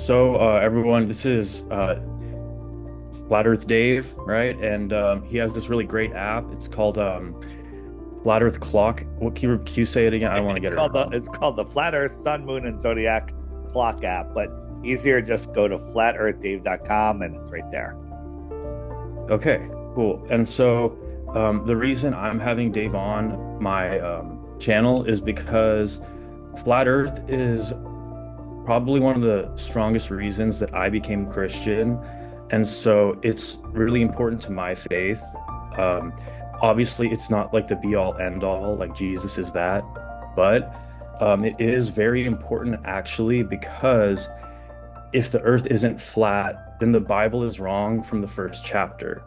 Everyone, this is Flat Earth Dave, right? And he has this really great app. It's called Flat Earth Clock. Can you say it again? I don't want to It's get it called the wrong. it's called the Flat Earth Sun, Moon, and Zodiac Clock app, but easier just go to flatearthdave.com and it's right there. Okay, cool. The reason I'm having Dave on my channel is because Flat Earth is probably one of the strongest reasons that I became Christian. And so it's really important to my faith. Um, Obviously, it's not like the be all end all, like Jesus is that, but it is very important actually because if the earth isn't flat, then the Bible is wrong from the first chapter,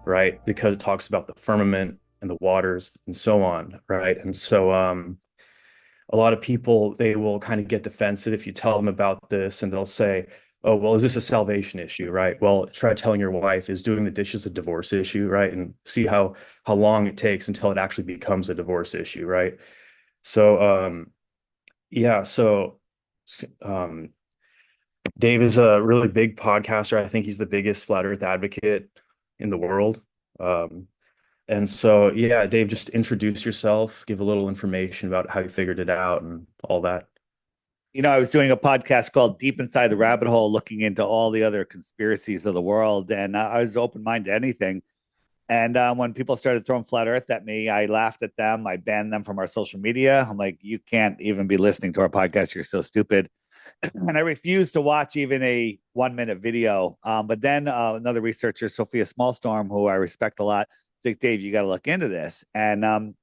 right? Because it talks about the firmament and the waters and so on, right? A lot of people, they will kind of get defensive if you tell them about this, and they'll say, oh, well, is this a salvation issue, right? Well, try telling your wife, is doing the dishes a divorce issue, right? And see how long it takes until it actually becomes a divorce issue, right? So yeah, so um Dave is a really big podcaster. I think he's the biggest flat earth advocate in the world. Um yeah, Dave, just introduce yourself, give a little information about how you figured it out and all that. I was doing a podcast called Deep Inside the Rabbit Hole, looking into all the other conspiracies of the world, and I was open minded to anything. And when people started throwing flat Earth at me, I laughed at them. I banned them from our social media. I'm like, you can't even be listening to our podcast. You're so stupid. And I refused to watch even a 1 minute video. But then another researcher, Sophia Smallstorm, who I respect a lot, like, Dave, you got to look into this. And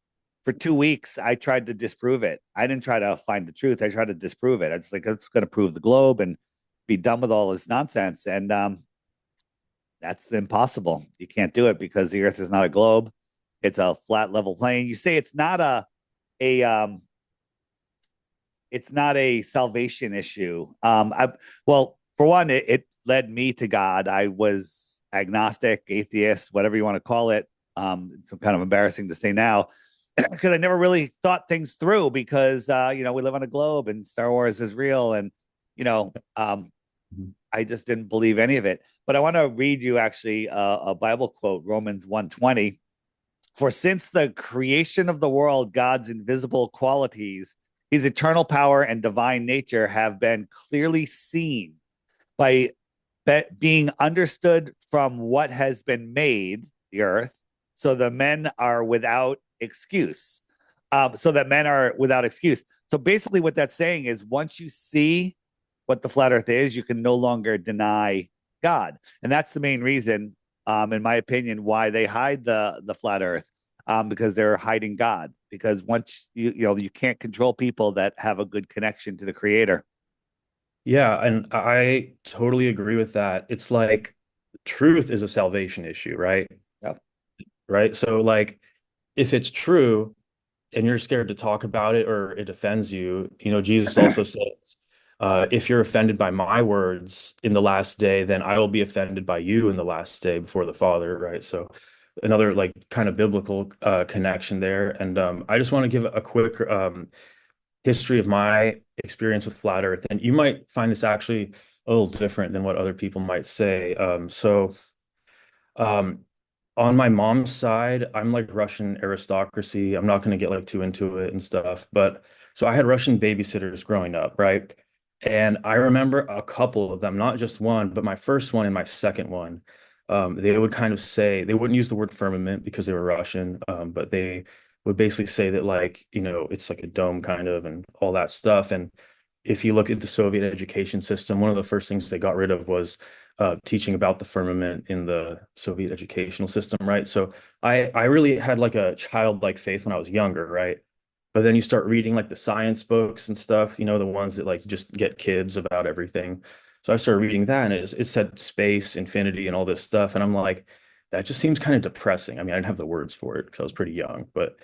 for 2 weeks, I tried to disprove it. I didn't try to find the truth. I tried to disprove it. I was like, it's going to prove the globe and be done with all this nonsense. And that's impossible. You can't do it because the Earth is not a globe. It's a flat level plane. You say a it's not a salvation issue. Well, for one, it led me to God. I was agnostic, atheist, whatever you want to call it. It's kind of embarrassing to say now because I never really thought things through because we live on a globe and Star Wars is real, and you know, um, I just didn't believe any of it. But I want to read you actually a Bible quote, Romans 1:20. For since the creation of the world, God's invisible qualities, his eternal power and divine nature have been clearly seen by being understood from what has been made, the earth, so the men are without excuse. So that men are without excuse. So basically, what that's saying is once you see what the flat earth is, you can no longer deny God. And that's the main reason, in my opinion, why they hide the flat earth, because they're hiding God. Because once you can't control people that have a good connection to the creator. Yeah, and I totally agree with that. It's like truth is a salvation issue, right? Yep. Right. So like if it's true and you're scared to talk about it or it offends you, Jesus also says, if you're offended by my words in the last day, then I will be offended by you in the last day before the Father, right? So another like kind of biblical connection there. And I just want to give a quick history of my experience with flat Earth, and you might find this actually a little different than what other people might say. Um, on my mom's side, I'm like Russian aristocracy. I'm not going to get like too into it and stuff, but so I had Russian babysitters growing up, right? And I remember a couple of them, not just one, but my first one and my second one. They would kind of say they wouldn't use the word firmament because they were Russian, but they would basically say that like, it's like a dome kind of and all that stuff. And if you look at the Soviet education system, one of the first things they got rid of was teaching about the firmament in the Soviet educational system, right? So I really had like a childlike faith when I was younger, right? But then you start reading like the science books and stuff, the ones that like just get kids about everything. So I started reading that and it said space, infinity, and all this stuff. And I'm like, that just seems kind of depressing. I mean, I didn't have the words for it because I was pretty young, but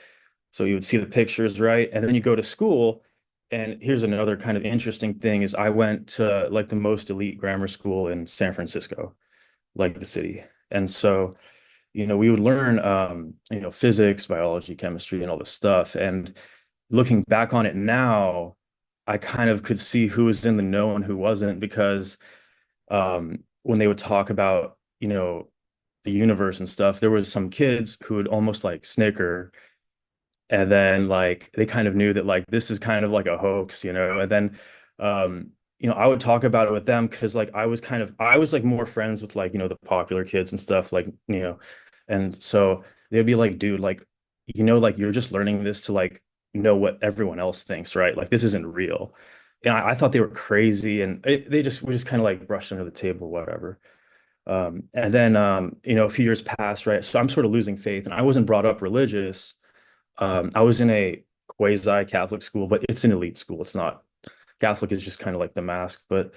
so you would see the pictures, right? And then you go to school. And here's another kind of interesting thing is I went to like the most elite grammar school in San Francisco, like the city. And so, we would learn physics, biology, chemistry, and all this stuff. And looking back on it now, I kind of could see who was in the know and who wasn't because when they would talk about, the universe and stuff, there was some kids who would almost like snicker, and then like they kind of knew that like this is kind of like a hoax, and then I would talk about it with them because like I was like more friends with like, the popular kids and stuff, like, and so they'd be like, dude, like, like you're just learning this to like know what everyone else thinks, right? Like this isn't real. And I thought they were crazy, and they just we just kind of like brushed under the table, whatever. And then a few years passed, right? So I'm sort of losing faith, and I wasn't brought up religious. I was in a quasi Catholic school, but it's an elite school. It's not Catholic is just kind of like the mask. But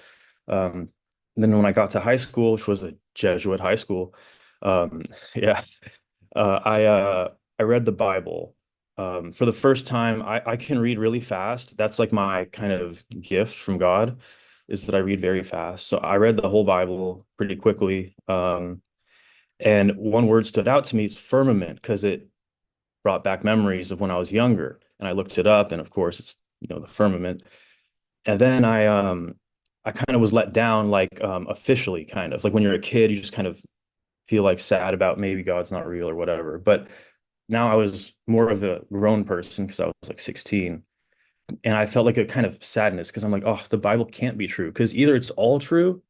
um, then when I got to high school, which was a Jesuit high school, um, yeah, I read the Bible. For the first time, I can read really fast. That's like my kind of gift from God, is that I read very fast. So I read the whole Bible pretty quickly. And one word stood out to me is firmament because it brought back memories of when I was younger. And I looked it up, and of course, it's the firmament. And then I kind of was let down, like officially, kind of like when you're a kid, you just kind of feel like sad about maybe God's not real or whatever. But now I was more of a grown person because I was like 16, and I felt like a kind of sadness because I'm like, oh, the Bible can't be true because either it's all true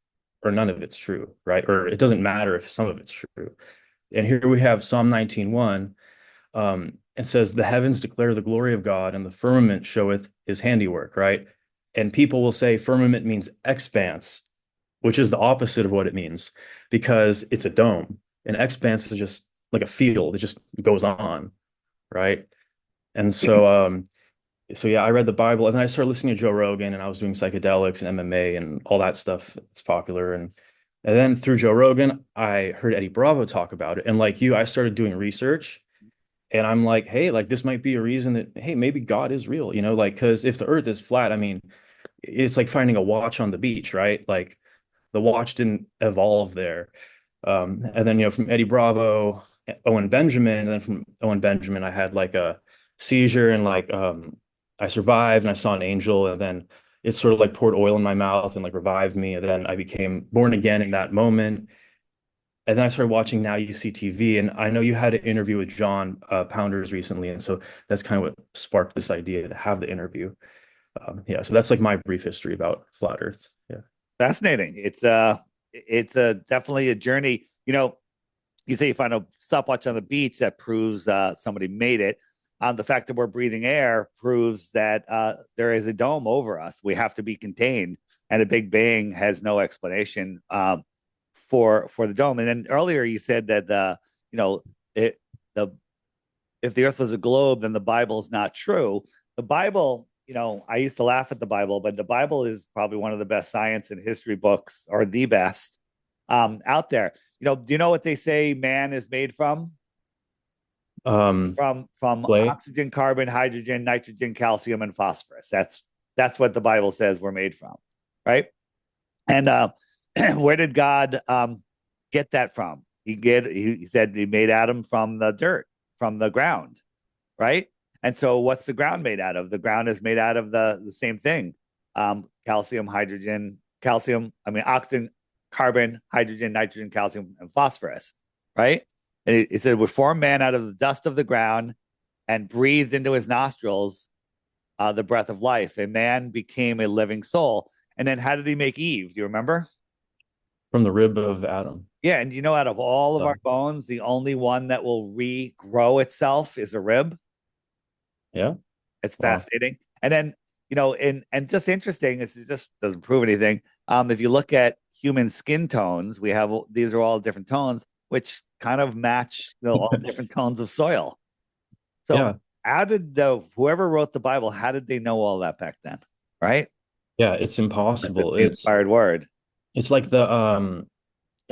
or none of it's true, right? Or it doesn't matter if some of it's true. And here we have Psalm 19:1. It says, "The heavens declare the glory of God, and the firmament showeth his handiwork," right? And people will say firmament means expanse, which is the opposite of what it means because it's a dome. An expanse is just like a field, it just goes on, right? And so yeah, I read the Bible and then I started listening to Joe Rogan, and I was doing psychedelics and MMA and all that stuff. It's popular. And then through Joe Rogan, I heard Eddie Bravo talk about it. And like you, I started doing research, and I'm like, hey, like this might be a reason that, hey, maybe God is real, like, because if the earth is flat, I mean, it's like finding a watch on the beach, right? Like the watch didn't evolve there. And then, from Eddie Bravo, Owen Benjamin, and then from Owen Benjamin, I had like a seizure, and like I survived and I saw an angel, and then it sort of like poured oil in my mouth and like revived me. And then I became born again in that moment. And then I started watching Now You See TV, and I know you had an interview with John Pounders recently, and so that's kind of what sparked this idea to have the interview. Yeah, so that's like my brief history about flat Earth. Yeah. Fascinating. It's a definitely a journey. You say you find a stopwatch on the beach that proves somebody made it. The fact that we're breathing air proves that there is a dome over us. We have to be contained, and a Big Bang has no explanation for the dome. And then earlier you said that it the if the Earth was a globe, then the Bible is not true. The Bible, I used to laugh at the Bible, but the Bible is probably one of the best science and history books, or the best out there. Do you know what they say man is made from? Um, From Clay. oxygen, carbon, hydrogen, nitrogen, calcium, and phosphorus. That's what the Bible says we're made from, right? And where did God get that from? He said he made Adam from the dirt, from the ground, right? And so, what's the ground made out of? The ground is made out of the same thing: calcium, hydrogen, calcium. I mean, oxygen, carbon, hydrogen, nitrogen, calcium, and phosphorus, right? And it said, "We formed man out of the dust of the ground, and breathed into his nostrils the breath of life, and man became a living soul." And then, how did he make Eve? Do you remember? From the rib of Adam. Yeah, and out of all of our So, bones, the only one that will regrow itself is a rib. yeah. It's Wow. fascinating. And then, and just interesting, this just doesn't prove anything. If you look at human skin tones, we have these are all different tones, which kind of match all different tones of soil. So Yeah. how did the whoever wrote the Bible, how did they know all that back then? Right? Yeah, it's That's the impossible. inspired word. It's like the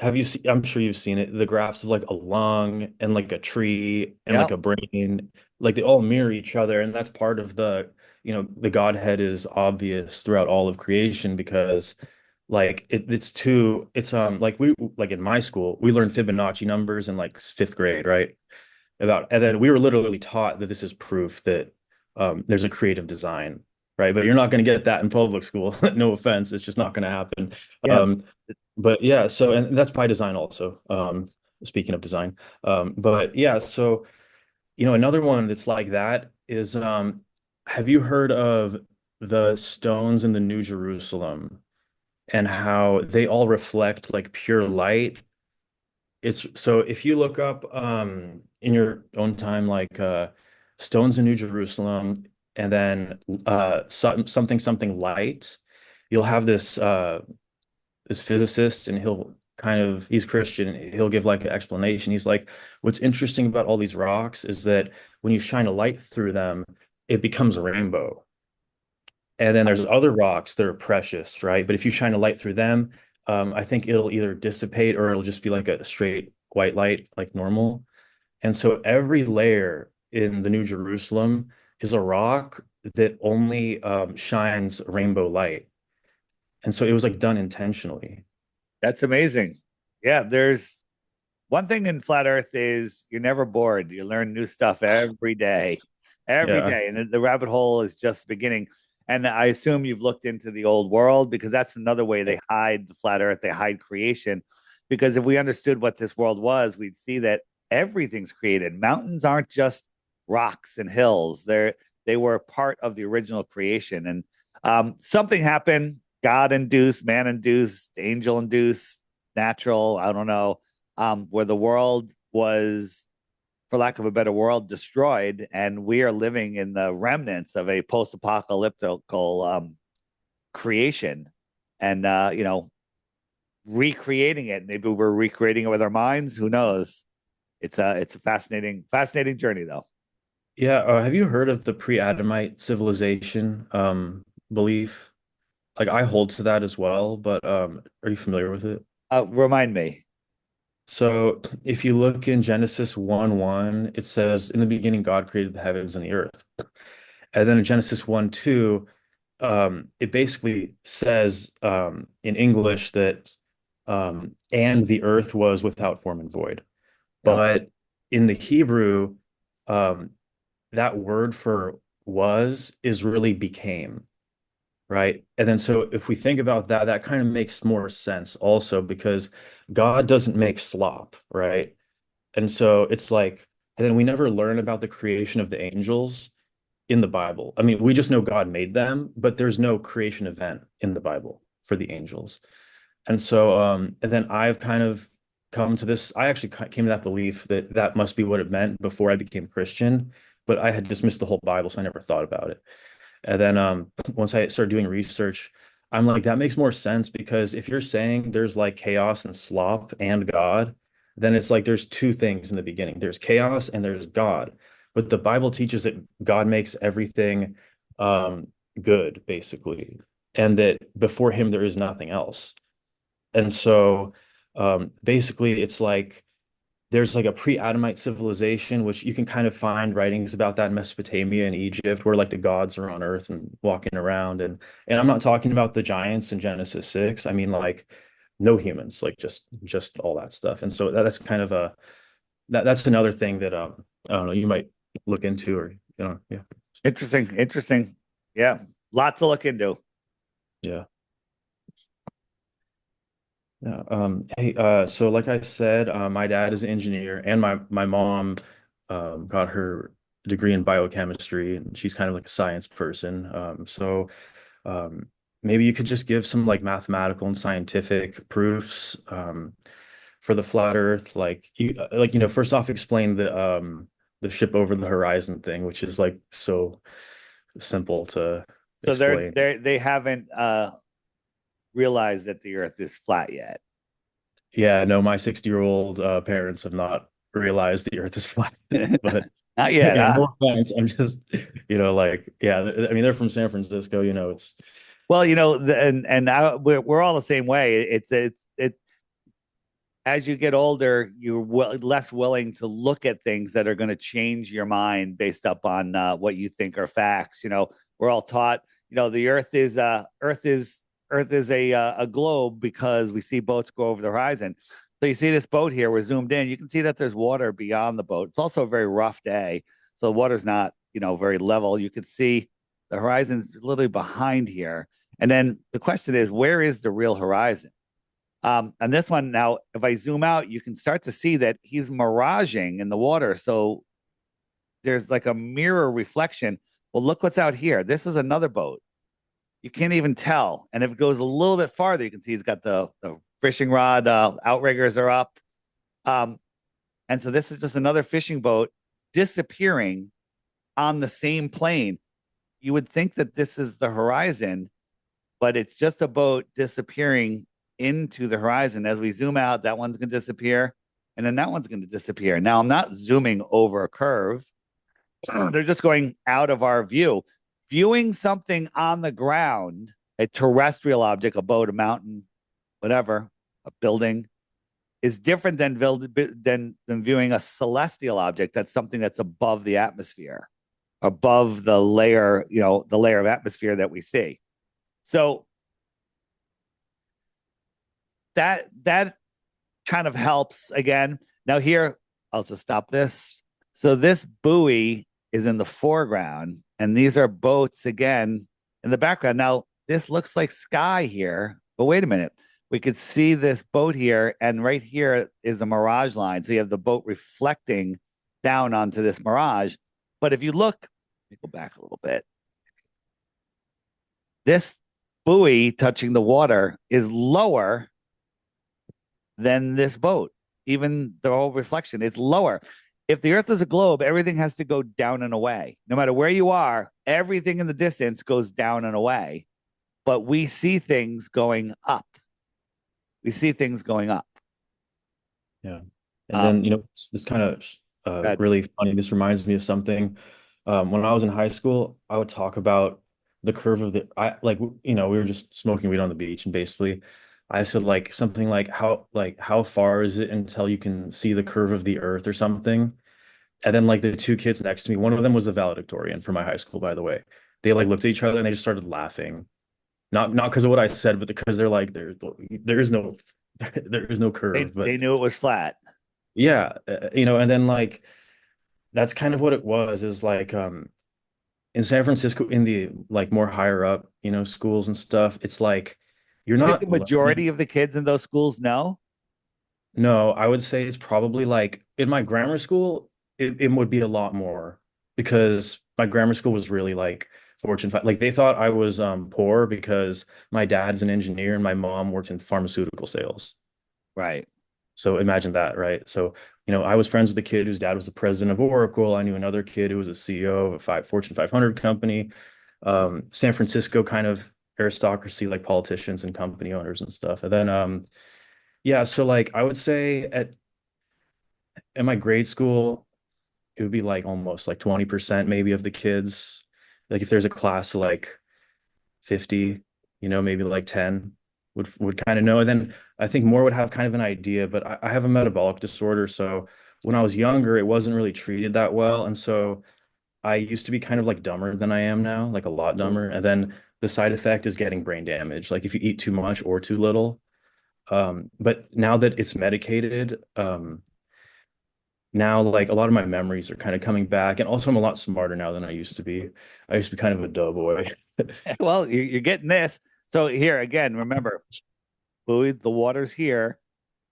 have you seen, I'm sure you've seen it, the graphs of like a lung and like a tree and Yeah. like a brain, like they all mirror each other. And that's part of the Godhead is obvious throughout all of creation because like it's like we like in my school, we learned Fibonacci numbers in like fifth grade, right? And then we were literally taught that this is proof that there's a creative design. right? But you're not going to get that in public school. No offense, it's just not going to happen. Yeah, Um, but yeah, so and that's by design also. Speaking of design, but yeah, so another one that's like that is have you heard of the stones in the New Jerusalem and how they all reflect like pure light? It's so if you look up in your own time like stones in New Jerusalem and then something something light, you'll have this physicist and he's Christian and he'll give like an explanation. He's like, what's interesting about all these rocks is that when you shine a light through them, it becomes a rainbow. And then there's other rocks that are precious, right? But if you shine a light through them, I think it'll either dissipate or it'll just be like a straight white light, like normal. And so every layer in the New Jerusalem is a rock that only shines rainbow light. And so it was like done intentionally. that's amazing. Yeah, there's one thing in flat Earth is you're never bored. You learn new stuff every Yeah. day, and the rabbit hole is just beginning. And I assume you've looked into the old world because that's another way they hide the flat Earth. They hide creation, because if we understood what this world was, we'd see that everything's created. Mountains aren't just rocks and hills. They were part of the original creation, and something happened. God induced, man induced, angel induced, natural. I don't know, where the world was, for lack of a better world, destroyed, and we are living in the remnants of a post-apocalyptical creation, and recreating it. Maybe we're recreating it with our minds. Who knows? It's a fascinating journey, though. Yeah. Have you heard of the pre-Adamite civilization belief? Like I hold to that as well, but are you familiar with it? Remind me. So if you look in Genesis 1:1, it says, in the beginning, God created the heavens and the earth. And then in Genesis 1:2, it basically says in English that and the earth was without form and void. Yeah, But in the Hebrew, um, that word for was is really became. Right. And then so if we think about that, that kind of makes more sense also because God doesn't make slop, right? And so it's like, and then we never learn about the creation of the angels in the Bible. I mean, we just know God made them, but there's no creation event in the Bible for the angels. And so, and then I've kind of come to this, I actually came to that belief that that must be what it meant before I became Christian, but I had dismissed the whole Bible, so I never thought about it. And then once I started doing research, I'm like, that makes more sense because if you're saying there's like chaos and slop and God, then it's like there's two things in the beginning. There's chaos and there's God. But the Bible teaches that God makes everything um, good, basically, and that before him there is nothing else. And so basically it's like there's like a pre-Adamite civilization, which you can kind of find writings about that in Mesopotamia and Egypt, where like the gods are on Earth and walking around. And I'm not talking about the giants in Genesis 6. I mean like no humans, like just all that stuff. And so that's kind of that's another thing that I don't know, you might look into or yeah. interesting. Yeah, lots to look into. Yeah. Yeah. Hey, so like I said, my dad is an engineer and my mom got her degree in biochemistry and she's kind of like a science person. So um, maybe you could just give some like mathematical and scientific proofs for the flat Earth. First off, explain the ship over the horizon thing, which is like so simple to So explain. they haven't realized that the Earth is flat yet. Yeah, no, my 60-year-old parents have not realized the Earth is flat. But Not yet, yeah, huh? no offense. I'm just, yeah, I mean, they're from San Francisco, it's Well, we're all the same way. It's as you get older, you're less willing to look at things that are going to change your mind based up on what you think are facts. We're all taught, the Earth is a globe because we see boats go over the horizon. So you see this boat here, we're zoomed in. You can see that there's water beyond the boat. It's also a very rough day, so the water's not very level. You can see The horizon's literally behind here. And then the question is, where is the real horizon? And this one now, if I zoom out, you can start to see that he's miraging in the water. So there's like a mirror reflection. Well, look what's out here. This is another boat. You can't even tell. And if it goes a little bit farther, you can see he's got the fishing rod, outriggers are up. Um, and so this is just another fishing boat disappearing on the same plane. You would think that this is the horizon, but it's just a boat disappearing into the horizon. As we zoom out, that one's going to disappear, and then that one's going to disappear. Now, I'm not zooming over a curve. They're just going out of our view. Viewing something on the ground, a terrestrial object, a boat, a mountain, whatever, a building, is different than viewing a celestial object. That's something that's above the atmosphere, above the layer, the layer of atmosphere that we see. So that kind of helps again. Now here, I'll just stop this. So this buoy is in the foreground, and these are boats again in the background. Now this looks like sky here, but wait a minute. We could see this boat here, and right here is the mirage line. So you have the boat reflecting down onto this mirage. But if you look, let me go back a little bit. This buoy touching the water is lower than this boat. Even the whole reflection, it's lower. If the earth is a globe, everything has to go down and away. No matter where you are, everything in the distance goes down and away. But we see things going up. We see things going up. Yeah. And then, this kind of really funny. This reminds me of something. When I was in high school, I would talk about the curve of we were just smoking weed on the beach, and basically I said like something like how far is it until you can see the curve of the earth or something. And then like the two kids next to me, one of them was the valedictorian for my high school, by the way. They like looked at each other and they just started laughing. Not because of what I said, but because they're like there is no there is no They curve. But they knew it was flat. yeah, and then like that's kind of what it was, is like in San Francisco, in the like more higher up, schools and stuff, it's like you're You think the not majority learning. of the kids in those schools know? No, I would say it's probably like in my grammar school, it would be a lot more, because my grammar school was really like Fortune 5. Like they thought I was poor because my dad's an engineer and my mom worked in pharmaceutical sales. Right. So imagine that, right? So, I was friends with a kid whose dad was the president of Oracle. I knew another kid who was a CEO of a Fortune 500 company. San Francisco kind of aristocracy, like politicians and company owners and stuff. And then, yeah, so like I would say at my grade school, it would be like almost like 20% maybe of the kids. Like if there's a class of like 50, maybe like 10 would kind of know. And then I think more would have kind of an idea, but I have a metabolic disorder. So when I was younger, it wasn't really treated that well. And so I used to be kind of like dumber than I am now, like a lot dumber. And then the side effect is getting brain damage, like if you eat too much or too little. But now that it's medicated, now like a lot of my memories are kind of coming back. And also I'm a lot smarter now than I used to be. I used to be kind of a doughboy. Well, you're getting this. So here again, remember, buoy, the water's here,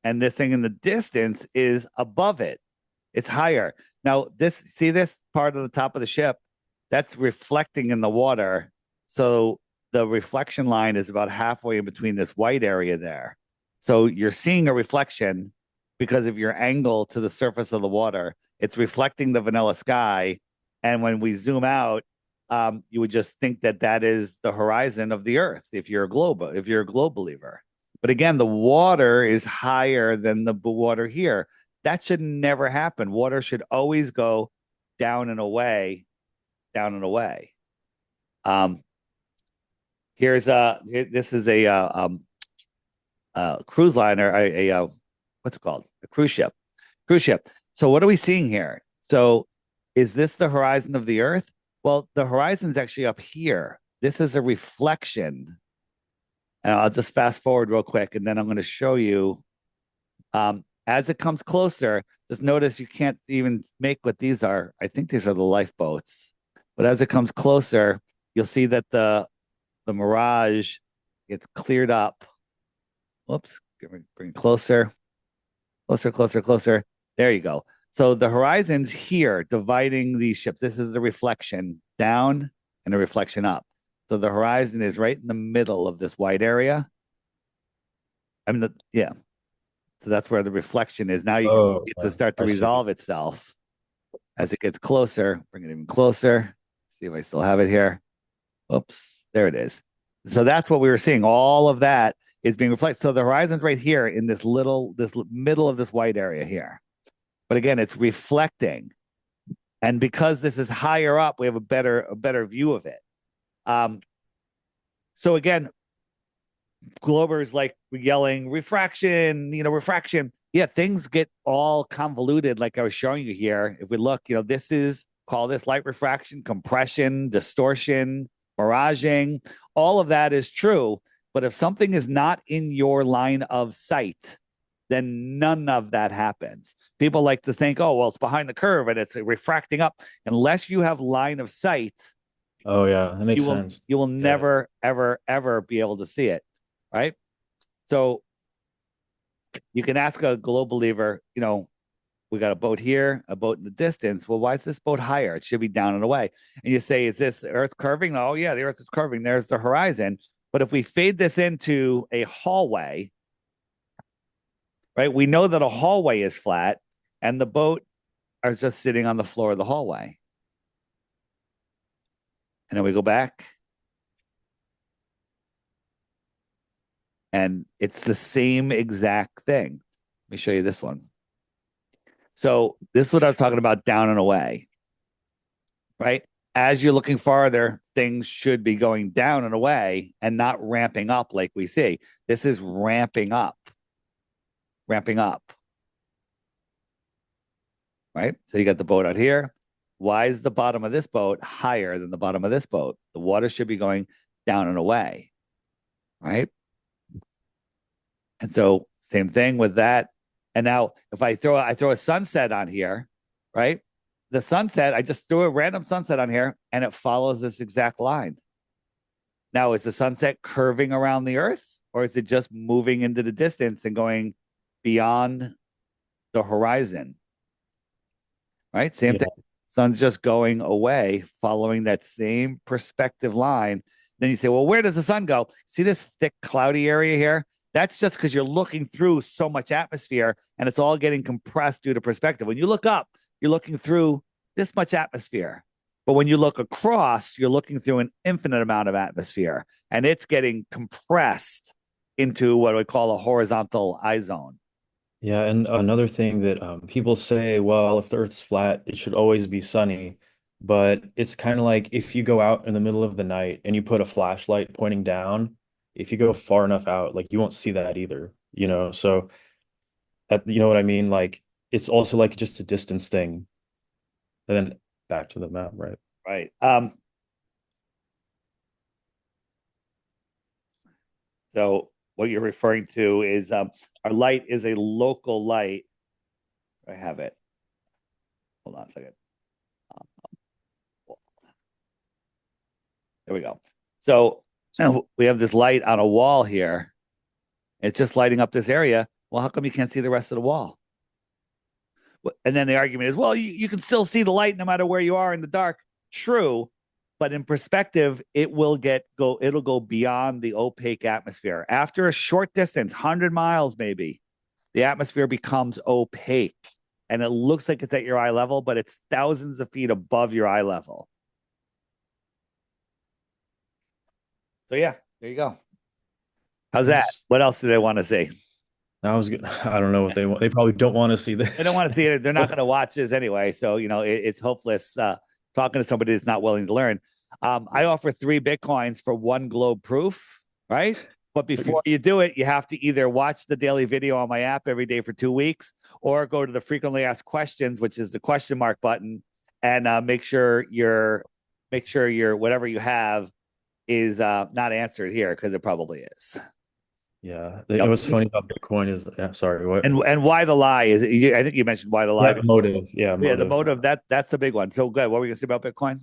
and this thing in the distance is above it. It's higher. Now, see this part of the top of the ship? That's reflecting in the water. So the reflection line is about halfway in between this white area there. So you're seeing a reflection because of your angle to the surface of the water. It's reflecting the vanilla sky. And when we zoom out, you would just think that that is the horizon of the earth if you're a globe believer. But again, the water is higher than the water here. That should never happen. Water should always go down and away, down and away. Um, this is a cruise liner, what's it called? A cruise ship. Cruise ship. So what are we seeing here? So is this the horizon of the earth? Well, the horizon's actually up here. This is a reflection. And I'll just fast forward real quick, and then I'm going to show you. As it comes closer, just notice you can't even make what these are. I think these are the lifeboats. But as it comes closer, you'll see that the mirage gets cleared up. Whoops, bring closer, closer, closer, closer. There you go. So the horizon's here dividing these ships. This is the reflection down and the reflection up. So the horizon is right in the middle of this white area. I mean, yeah. So that's where the reflection is. Now you can Oh, get to yeah, start to I see. resolve itself as it gets closer. Bring it even closer. See if I still have it here. Oops, there it is. So that's what we were seeing. All of that is being reflected. So the horizon's right here in this middle of this white area here. But again, it's reflecting. And because this is higher up, we have a better view of it. Um, so again, Glober's like yelling refraction, refraction. Yeah, things get all convoluted, like I was showing you here. If we look, this is call this light refraction, compression, distortion, miraging. All of that is true. But if something is not in your line of sight, then none of that happens. People like to think, oh, well, it's behind the curve and it's refracting up. Unless you have line of sight, Oh yeah, that you makes will sense. you will Yeah. never, ever, ever be able to see it. Right. So you can ask a global believer, we got a boat here, a boat in the distance. Well, why is this boat higher? It should be down and away. And you say, is this Earth curving? Oh, yeah, the Earth is curving. There's the horizon. But if we fade this into a hallway, right, we know that a hallway is flat and the boat is just sitting on the floor of the hallway. And then we go back and it's the same exact thing. Let me show you this one. So this is what I was talking about down and away, right? As you're looking farther, things should be going down and away and not ramping up like we see. This is ramping up, right? So you got the boat out here. Why is the bottom of this boat higher than the bottom of this boat? The water should be going down and away, right? And so same thing with that. And now if I throw a sunset on here, right? The sunset, I just threw a random sunset on here and it follows this exact line. Now, is the sunset curving around the earth or is it just moving into the distance and going beyond the horizon? Right? Same Yeah. thing. Sun's just going away, following that same perspective line. Then you say, well, where does the sun go? See this thick, cloudy area here? That's just because you're looking through so much atmosphere and it's all getting compressed due to perspective. When you look up, you're looking through this much atmosphere. But when you look across, you're looking through an infinite amount of atmosphere and it's getting compressed into what we call a horizontal eye zone. Yeah, and another thing that people say, well, if the Earth's flat, it should always be sunny. But it's kind of like if you go out in the middle of the night and you put a flashlight pointing down, if you go far enough out, like you won't see that either, you know? So that, you know what I mean? Like it's also like just a distance thing. And then back to the map, right? Right. So what you're referring to is our light is a local light. I have it. Hold on a second. There we go. So we have this light on a wall here. It's just lighting up this area. Well, how come you can't see the rest of the wall? And then the argument is, well, you can still see the light no matter where you are in the dark. True, but in perspective, it'll go beyond the opaque atmosphere. After a short distance, 100 miles maybe, the atmosphere becomes opaque and it looks like it's at your eye level, but it's thousands of feet above your eye level. So yeah, there you go. How's that? Nice. What else do they want to see? That was good. I don't know what they want. They probably don't want to see They don't this. want to see it. They're not going to watch this anyway. So, it's hopeless talking to somebody that's not willing to learn. I offer 3 Bitcoins for 1 globe proof, right? But before you do it, you have to either watch the daily video on my app every day for 2 weeks or go to the frequently asked questions, which is the question mark button, and make sure your whatever you have is not answered here because it probably is. Yeah. Yep. What's funny about Bitcoin is, yeah, sorry, what? And why the lie is? I think you mentioned why the lie Yeah, before. motive. Yeah, Yeah, the motive. motive that's the big one. So good. What were you gonna say about Bitcoin?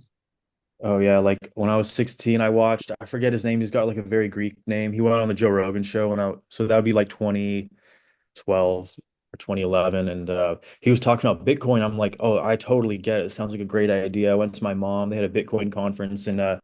Oh yeah, like when I was 16, I watched, I forget his name. He's got like a very Greek name. He went on the Joe Rogan show so that would be like 2012 or 2011. And he was talking about Bitcoin. I'm like, oh, I totally get it. It sounds like a great idea. I went to my mom. They had a Bitcoin conference in the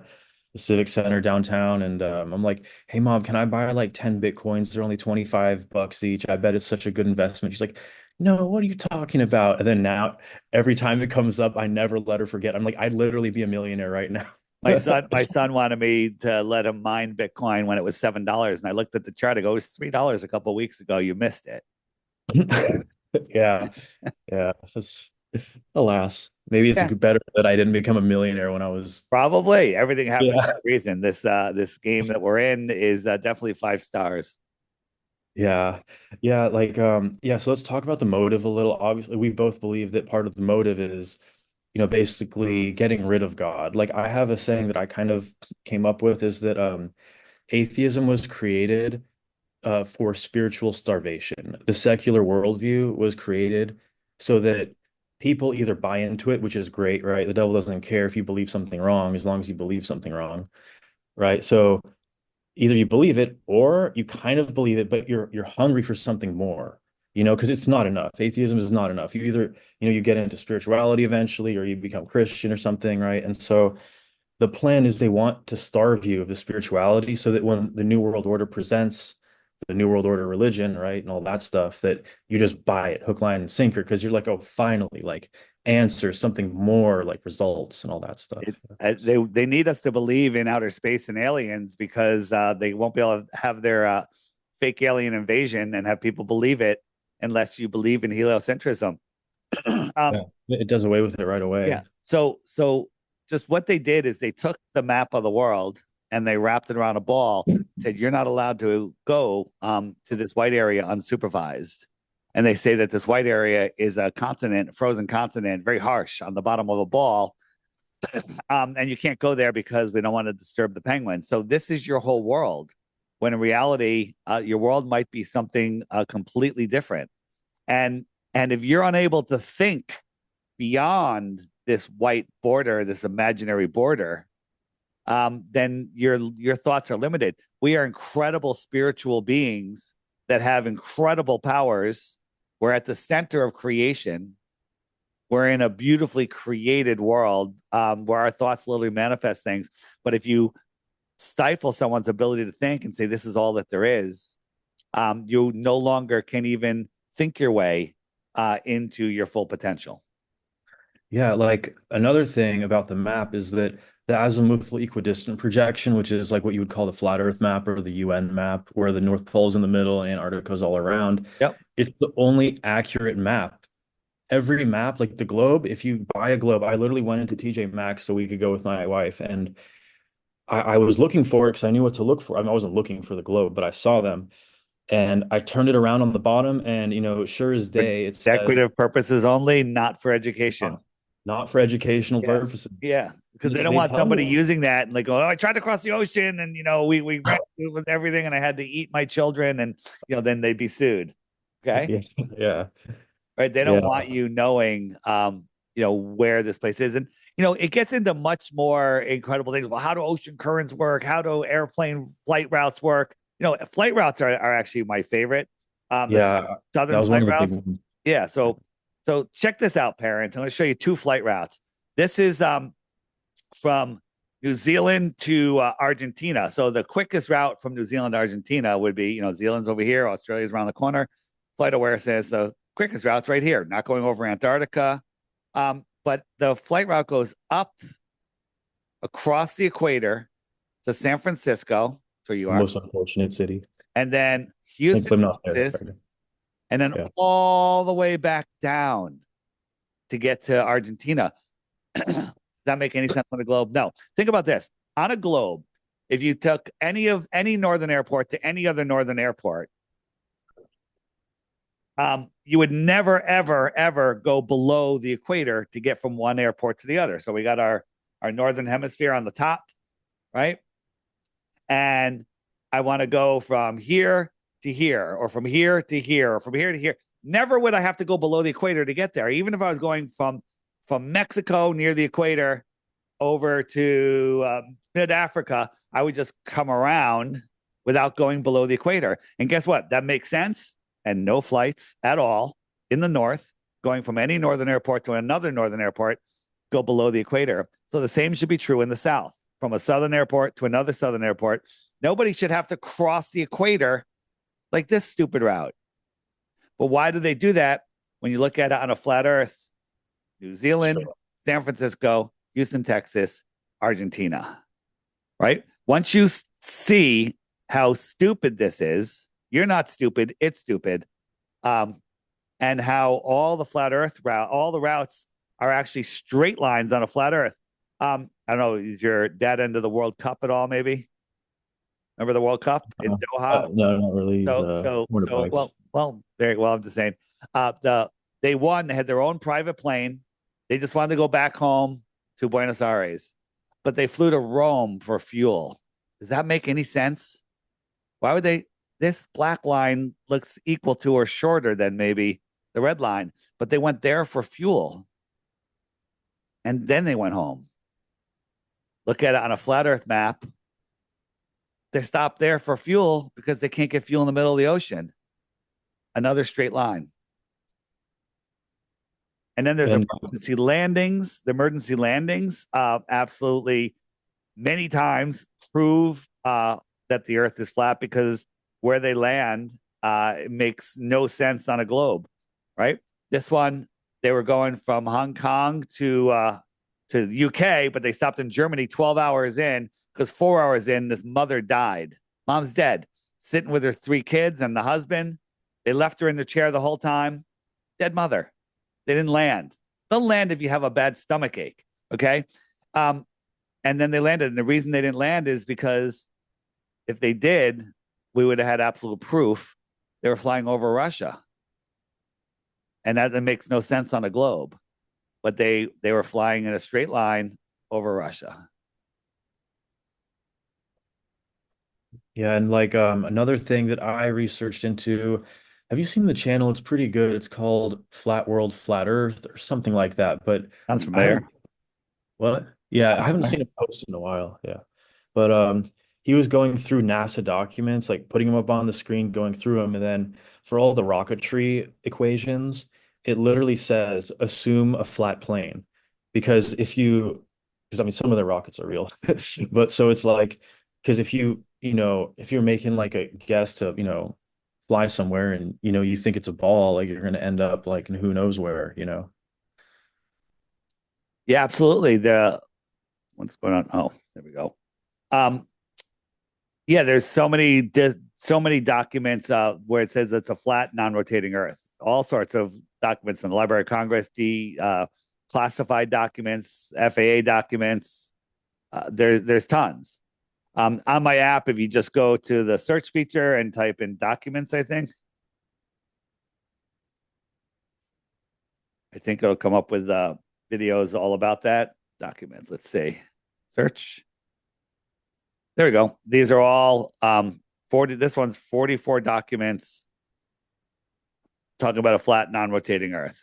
Civic Center downtown. And I'm like, hey mom, can I buy like 10 Bitcoins? They're only $25 each. I bet it's such a good investment. She's like, no, what are you talking about? And then now every time it comes up, I never let her forget. I'm like, I'd literally be a millionaire right now. My son wanted me to let him mine Bitcoin when it was $7, and I looked at the chart. I go, it was $3 a couple of weeks ago. You missed it. Yeah. Yeah. That's, alas, maybe it's Yeah, better that I didn't become a millionaire when I was. probably everything happens Yeah. for a reason. This game that we're in is definitely 5 stars. Yeah. Yeah. Like, yeah. So let's talk about the motive a little. Obviously, we both believe that part of the motive is, basically getting rid of God. Like, I have a saying that I kind of came up with is that atheism was created for spiritual starvation. The secular worldview was created so that people either buy into it, which is great, right? The devil doesn't care if you believe something wrong as long as you believe something wrong, right? So either you believe it or you kind of believe it, but you're hungry for something more, because it's not enough. Atheism is not enough. You either, you get into spirituality eventually or you become Christian or something, right? And so the plan is they want to starve you of the spirituality so that when the New World Order presents the New World Order religion, right, and all that stuff, that you just buy it hook, line, and sinker because you're like, oh, finally, like answers, something more, like results and all that stuff. They need us to believe in outer space and aliens because they won't be able to have their fake alien invasion and have people believe it unless you believe in heliocentrism. Yeah, um, it does away with it right yeah. away. So just what they did is they took the map of the world and they wrapped it around a ball. Said you're not allowed to go to this white area unsupervised. And they say that this white area is a continent, frozen continent, very harsh on the bottom of a ball, and you can't go there because we don't want to disturb the penguins. So this is your whole world, when in reality, your world might be something completely different. And and if you're unable to think beyond this white border, this imaginary border, then your thoughts are limited. We are incredible spiritual beings that have incredible powers. We're at the center of creation. We're in a beautifully created world where our thoughts literally manifest things. But if you stifle someone's ability to think and say this is all that there is, you no longer can even think your way into your full potential. Yeah, like another thing about the map is that the azimuthal equidistant projection, which is like what you would call the flat Earth map or the UN map, where the North Pole's in the middle and Antarctica's all around, Yep. it's the only accurate map. Every map, like the globe, if you buy a globe, I literally went into TJ Maxx so we could go with my wife, and I was looking for it because I knew what to look for. I mean, I wasn't looking for the globe, but I saw them, and I turned it around on the bottom, and sure as For day, it says decorative purposes only, not for uh, education. not for educational Yeah. purposes. Yeah. Because they don't They want tell somebody you. using that and like, oh, I tried to cross the ocean and, we ran with everything and I had to eat my children and, then they'd be sued. Okay. Yeah, yeah, Right. They don't yeah, want you knowing, where this place is. And, it gets into much more incredible things. Well, how do ocean currents work? How do airplane flight routes work? Flight routes are actually my favorite. The yeah. That southern was one flight of the big routes. ones. Yeah. So check this out, parents. I'm going to show you two flight routes. This is from New Zealand to Argentina. So the quickest route from New Zealand to Argentina would be, New Zealand's over here, Australia's around the corner. FlightAware says the quickest route's right here, not going over Antarctica. But the flight route goes up across the equator to San Francisco, that's where you The are, most unfortunate city. and then Thankfully, Houston, I'm not there right now. Texas, and then Yeah, all the way back down to get to Argentina. Does that make any sense on the globe? No. Think about this. On a globe, if you took any northern airport to any other northern airport, you would never, ever, ever go below the equator to get from one airport to the other. So we got our northern hemisphere on the top, right? And I want to go from here to here, or from here to here, or from here to here. Never would I have to go below the equator to get there. Even if I was going from Mexico near the equator over to mid Africa, I would just come around without going below the equator. And guess what? That makes sense. And no flights at all in the north, going from any northern airport to another northern airport, go below the equator. So the same should be true in the south, from a southern airport to another southern airport. Nobody should have to cross the equator like this stupid route. But why do they do that when you look at it on a flat earth? New Zealand, Sure. San Francisco, Houston, Texas, Argentina, right? Once you see how stupid this is, you're not stupid, it's stupid. And how all the flat earth route, all the routes are actually straight lines on a flat earth. I don't know, is your dad into the World Cup at all, maybe? Remember the World Cup in Doha? No, not really. He's Well, motorbikes. very well. I'm just saying. They won. They had their own private plane. They just wanted to go back home to Buenos Aires, but they flew to Rome for fuel. Does that make any sense? Why would they? This black line looks equal to or shorter than maybe the red line, but they went there for fuel, and then they went home. Look at it on a flat Earth map. They stopped there for fuel because they can't get fuel in the middle of the ocean. Another straight line. And then there's And emergency landings. The emergency landings absolutely many times prove that the earth is flat because where they land, it makes no sense on a globe, right? This one, they were going from Hong Kong to the UK, but they stopped in Germany 12 hours in because 4 hours in, this mother died. Mom's dead, sitting with her 3 kids and the husband. They left her in the chair the whole time. Dead mother. They didn't land. They'll land if you have a bad stomach ache. Okay. And then they landed. And the reason they didn't land is because if they did, we would have had absolute proof they were flying over Russia. And that makes no sense on a globe. But they were flying in a straight line over Russia. yeah, and like another thing that I researched into, have you seen the channel? It's pretty good. It's called Flat World, Flat Earth or something like that. But Sounds I haven't familiar. what? Yeah, I Sounds haven't familiar. seen a post in a while. Yeah. But he was going through NASA documents, like putting them up on the screen, going through them, and then for all the rocketry equations, it literally says assume a flat plane. Because because I mean some of the rockets are real, but so it's like because if you're making like a guess to, fly somewhere and you think it's a ball, like you're gonna end up like in who knows where. Yeah, absolutely. What's going on? Oh, there we go. Um, yeah, there's so many documents where it says it's a flat, non-rotating Earth. All sorts of documents from the Library of Congress, classified documents, FAA documents. There's tons. On my app, if you just go to the search feature and type in documents, I think it'll come up with videos all about that. Documents. Let's see. Search. There we go. These are all 40. This one's 44 documents talking about a flat, non-rotating Earth.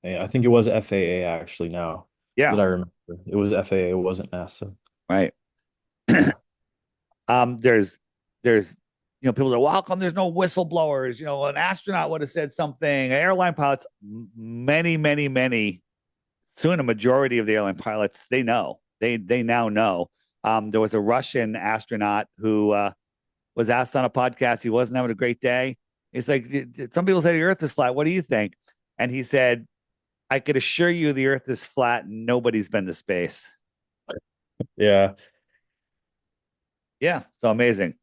Yeah, I think it was FAA actually now that Yeah, I remember. It was FAA, it wasn't NASA. right. There's people say, well, how come there's no whistleblowers? An astronaut would have said something. Airline pilots, many, soon a majority of the airline pilots, they know. They now know. There was a Russian astronaut who was asked on a podcast. He wasn't having a great day. He's like, some people say the Earth is flat. What do you think? And he said, I could assure you the Earth is flat. And nobody's been to space. Yeah. Yeah, so amazing.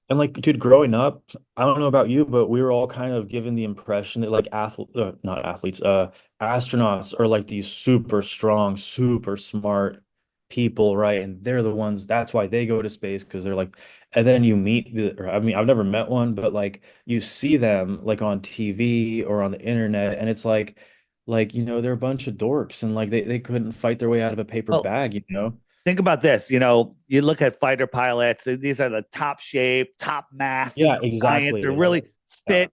And like, dude, growing up, I don't know about you, but we were all kind of given the impression that like not athletes, astronauts are like these super strong, super smart people, right? And they're the ones, that's why they go to space because they're like, and then you meet or, I mean, I've never met one, but like you see them like on TV or on the internet, and it's like, they're a bunch of dorks and like they couldn't fight their way out of a paper Well, bag. think about this. You look at fighter pilots, these are the top shape, top math, Yeah, science. They're exactly. really Yeah. fit,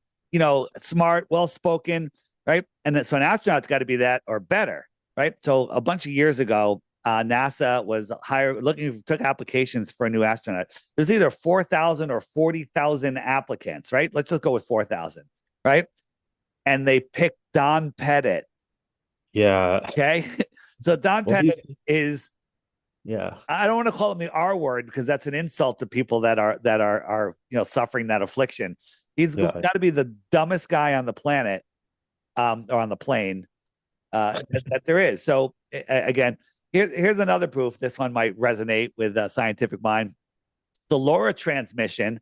smart, well spoken, right? And so an astronaut's got to be that or better, right? So a bunch of years ago, NASA was took applications for a new astronaut. There's either 4,000 or 40,000 applicants, right? Let's just go with 4,000, right? And they picked Don Pettit. Yeah. Okay. So Don What do Pettit you, is, yeah. I don't want to call him the R word because that's an insult to people that are suffering that affliction. He's Yeah. got to be the dumbest guy on the planet, or on the plane, that there is. So again, here's another proof. This one might resonate with a scientific mind. The LoRa transmission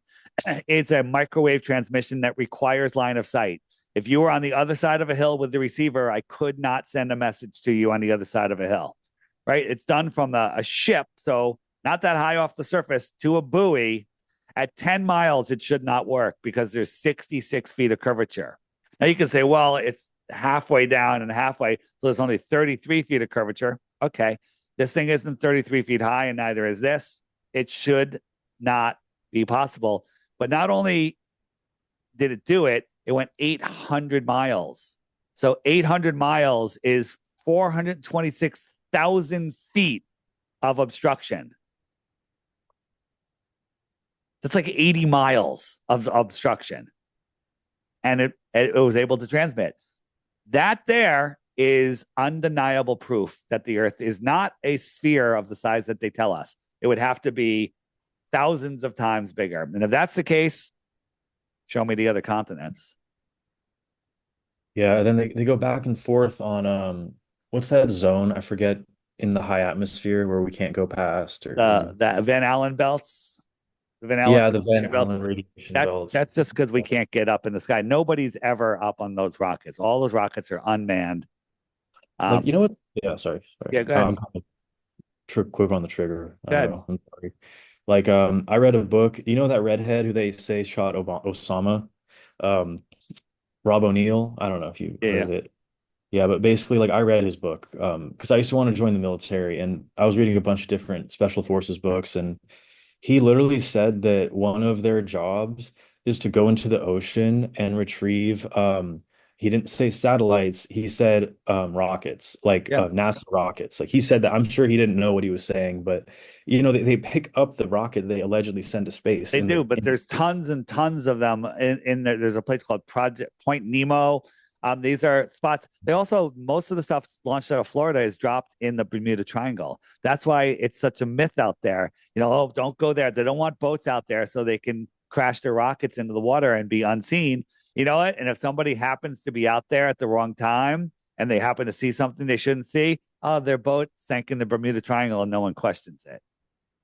is a microwave transmission that requires line of sight. If you were on the other side of a hill with the receiver, I could not send a message to you on the other side of a hill. Right? It's done from a ship, so not that high off the surface, to a buoy. At 10 miles, it should not work because there's 66 feet of curvature. Now you can say, well, it's halfway down and halfway, so there's only 33 feet of curvature. Okay, this thing isn't 33 feet high, and neither is this. It should not be possible. But not only did it do it, it went 800 miles. So 800 miles is 426,000 feet of obstruction. That's like 80 miles of obstruction. And it was able to transmit. That there is undeniable proof that the Earth is not a sphere of the size that they tell us. It would have to be thousands of times bigger. And if that's the case, show me the other continents. Yeah. And then they go back and forth on what's that zone? I forget, in the high atmosphere where we can't go past, or The Van Allen belts, the Van Allen yeah, the Van radiation belts. Allen radiation That belts. that's just because we can't get up in the sky. Nobody's ever up on those rockets. All those rockets are unmanned. Like, you know what? Yeah, sorry. Yeah, go ahead. I'm kind of quick on the trigger. I Go don't ahead. know. I'm sorry. Like, I read a book. You know that redhead who they say shot Osama? Um, Rob O'Neill. I don't know if you Yeah, heard yeah. of it. Yeah, but basically, like, I read his book because I used to want to join the military, and I was reading a bunch of different special forces books, and he literally said that one of their jobs is to go into the ocean and retrieve he didn't say satellites, he said rockets, like Yeah. NASA rockets. Like, he said that. I'm sure he didn't know what he was saying, but they pick up the rocket they allegedly send to space They in do, the but there's tons and tons of them in there. There's a place called Project Point Nemo. These are spots. They also, most of the stuff launched out of Florida is dropped in the Bermuda Triangle. That's why it's such a myth out there. Oh, don't go there. They don't want boats out there so they can crash their rockets into the water and be unseen. You know what? And if somebody happens to be out there at the wrong time and they happen to see something they shouldn't see, oh, their boat sank in the Bermuda Triangle and no one questions it.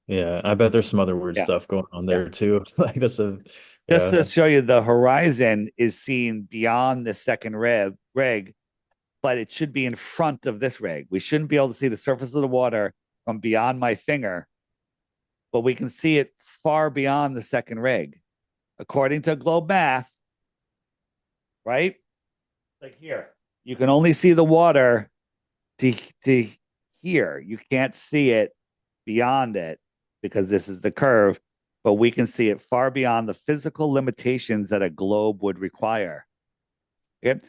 Yeah, I bet there's some other weird Yeah. stuff going on Yeah. there too. Like, that's a Just to yeah. show you, the horizon is seen beyond the second rig, but it should be in front of this rig. We shouldn't be able to see the surface of the water from beyond my finger, but we can see it far beyond the second rig. According to globe math, right? Like here, you can only see the water to here. You can't see it beyond it because this is the curve, but we can see it far beyond the physical limitations that a globe would require. Okay?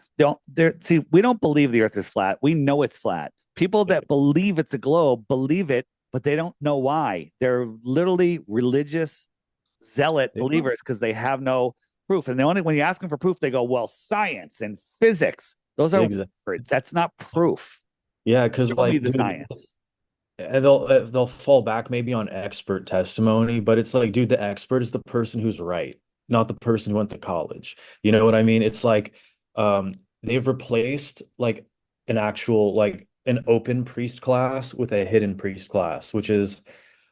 See, we don't believe the earth is flat. We know it's flat. People that believe it's a globe believe it, but they don't know why. They're literally religious zealot believers because they have no proof. And when you ask them for proof, they go, well, science and physics, those are Exactly. words. That's not proof. Yeah, because Show me like, the dude, science. and they'll fall back maybe on expert testimony, but it's like, dude, the expert is the person who's right, not the person who went to college. You know what I mean? It's like um they've replaced like an actual, like, an open priest class with a hidden priest class, which is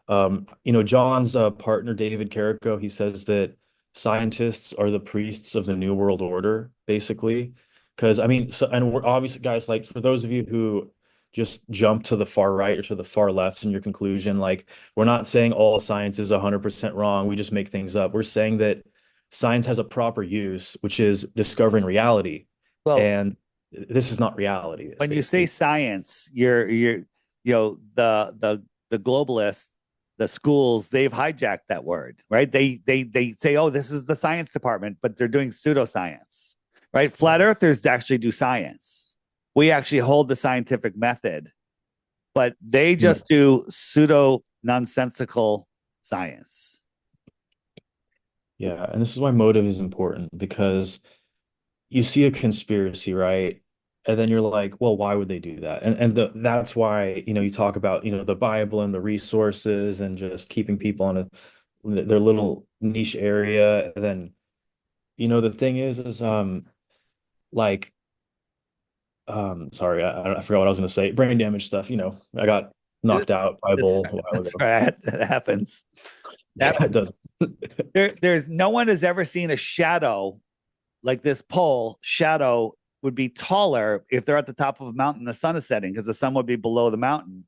John's partner David Carrico, he says that scientists are the priests of the New World Order, basically. Because I mean, so, and we're obviously, guys, like, for those of you who just jump to the far right or to the far left in your conclusion, like, we're not saying all science is 100% wrong. We just make things up. We're saying that science has a proper use, which is discovering reality. Well, And this is not reality, it's when you say basically. science, the globalists, the schools, they've hijacked that word, right? They say, oh, this is the science department, but they're doing pseudoscience, right? Flat earthers actually do science. We actually hold the scientific method, but they Yeah. just do pseudo nonsensical science. Yeah. And this is why motive is important because you see a conspiracy, right? And then you're like, well, why would they do that? That's why, you talk about, the Bible and the resources and just keeping people on their little niche area. And then, the thing is like, sorry, I forgot what I was gonna say. Brain damage stuff, I got knocked out by a That's bull a while that's ago. right. That happens. Yeah, it does. There's no one has ever seen a shadow like this pole. Shadow would be taller if they're at the top of a mountain. The sun is setting because the sun would be below the mountain.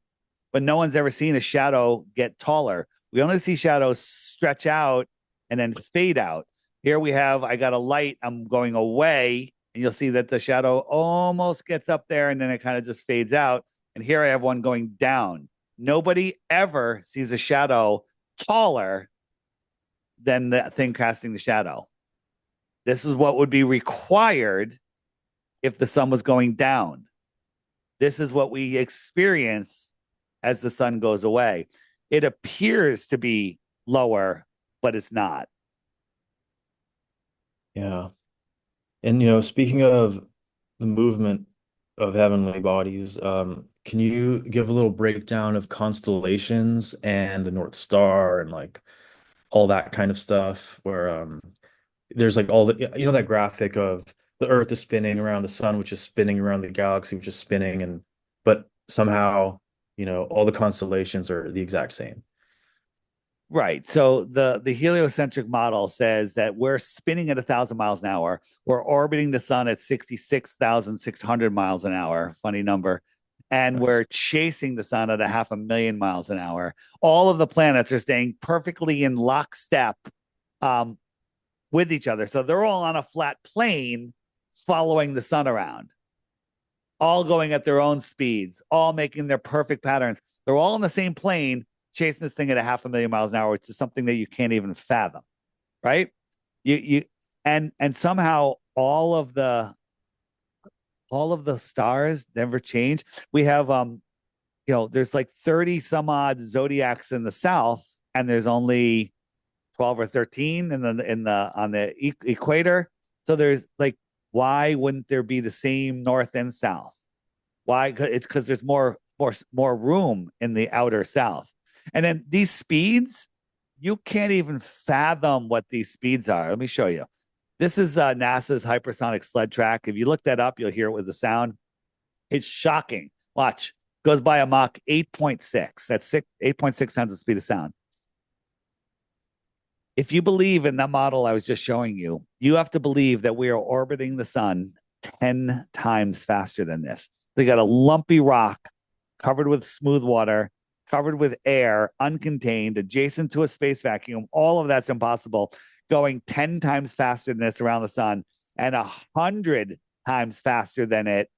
But no one's ever seen a shadow get taller. We only see shadows stretch out and then fade out. Here we have, I got a light, I'm going away, and you'll see that the shadow almost gets up there and then it kind of just fades out. And here I have one going down. Nobody ever sees a shadow taller than the thing casting the shadow. This is what would be required if the sun was going down. This is what we experience as the sun goes away. It appears to be lower, but it's not. Yeah. And speaking of the movement of heavenly bodies, can you give a little breakdown of constellations and the North Star and like all that kind of stuff where there's like all the that graphic of the Earth is spinning around the sun, which is spinning around the galaxy, which is spinning, and but somehow, all the constellations are the exact same. Right. So the heliocentric model says that we're spinning at 1,000 miles an hour. We're orbiting the sun at 66,600 miles an hour. Funny number. And Nice. we're chasing the sun at a 500,000 miles an hour. All of the planets are staying perfectly in lockstep um, with each other. So they're all on a flat plane following the sun around, all going at their own speeds, all making their perfect patterns. They're all on the same plane, chasing this thing at a 500,000 miles an hour, which is something that you can't even fathom, right? You and somehow all of the stars never change. We have there's like 30 some odd zodiacs in the south, and there's only 12 or 13 in the on the equator. So there's like, why wouldn't there be the same north and south? Why? It's because there's more room in the outer south. And then these speeds, you can't even fathom what these speeds are. Let me show you. This is NASA's hypersonic sled track. If you look that up, you'll hear it with the sound. It's shocking. Watch. Goes by a Mach 8.6. That's 8.6 times the speed of sound. If you believe in that model I was just showing you, you have to believe that we are orbiting the sun 10 times faster than this. We got a lumpy rock covered with smooth water, covered with air, uncontained, adjacent to a space vacuum. All of that's impossible. Going 10 times faster than this around the sun and 100 times faster than it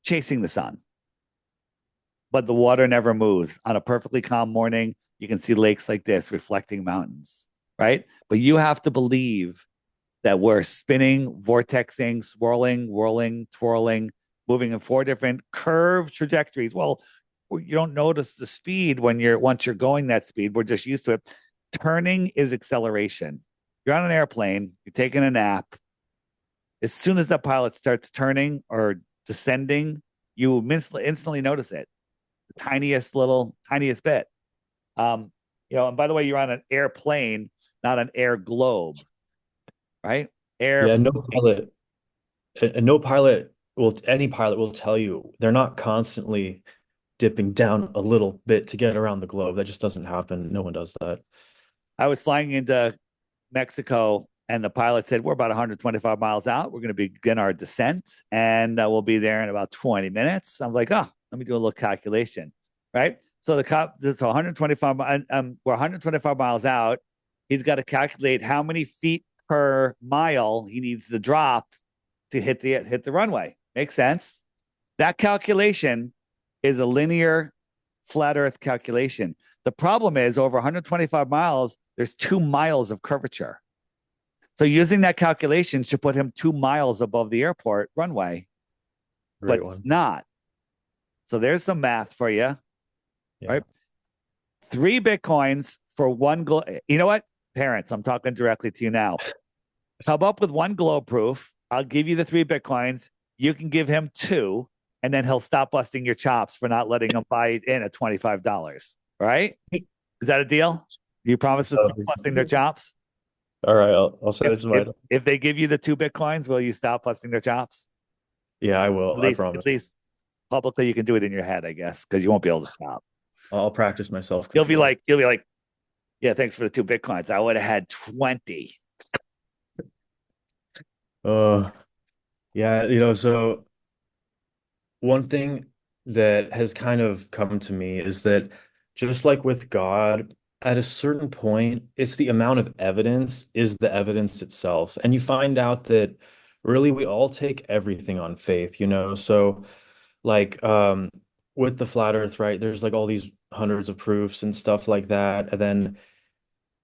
chasing the sun. But the water never moves. On a perfectly calm morning, you can see lakes like this reflecting mountains, right? But you have to believe that we're spinning, vortexing, swirling, whirling, twirling, moving in 4 different curved trajectories. Well, you don't notice the speed once you're going that speed. We're just used to it. Turning is acceleration. You're on an airplane, you're taking a nap. As soon as that pilot starts turning or descending, you instantly notice it. The tiniest bit. And by the way, you're on an airplane, not an air globe, right? Yeah, Air. no pilot, and no pilot will, any pilot will tell you they're not constantly dipping down a little bit to get around the globe. That just doesn't happen. No one does that. I was flying into Mexico, and the pilot said, we're about 125 miles out. We're going to begin our descent, and we'll be there in about 20 minutes. I was like, oh, let me do a little calculation, right? So the cop, so 125, we're 125 miles out. He's got to calculate how many feet per mile he needs to drop to hit the runway. Makes sense. That calculation is a linear flat Earth calculation. The problem is over 125 miles, there's 2 miles of curvature. So using that calculation should put him 2 miles above the airport runway, but Great it's one. not. So there's some math for you, Yeah. right? 3 Bitcoins for one globe. You know what? Parents, I'm talking directly to you now. Come up with one globe proof. I'll give you the 3 Bitcoins. You can give him two, and then he'll stop busting your chops for not letting him buy it in at $25. Right? Is that a deal? You promise to So, stop busting their chops? all right, I'll send If, it to if my. if they give you the 2 Bitcoins, will you stop busting their chops? Yeah, I At will. I least, at promise. least publicly, you can do it in your head, I guess, because you won't be able to stop. I'll practice my You'll be self-control. like, yeah, thanks for the 2 Bitcoins. I would have had 20. Uh, yeah, so one thing that has kind of come to me is that just like with God, at a certain point, it's the amount of evidence is the evidence itself. And you find out that really we all take everything on faith. So like with the flat earth, right? There's like all these hundreds of proofs and stuff like that. And then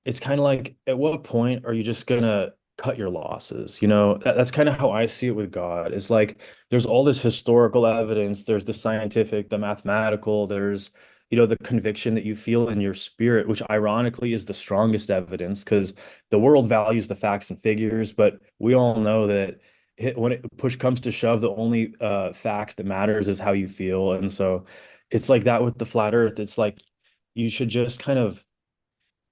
it's kind of like, at what point are you just gonna cut your losses? That's kind of how I see it with God. It's like there's all this historical evidence, there's the scientific, the mathematical, there's the conviction that you feel in your spirit, which ironically is the strongest evidence because the world values the facts and figures, but we all know that when push comes to shove, the only fact that matters is how you feel. And so it's like that with the flat earth. It's like you should just kind of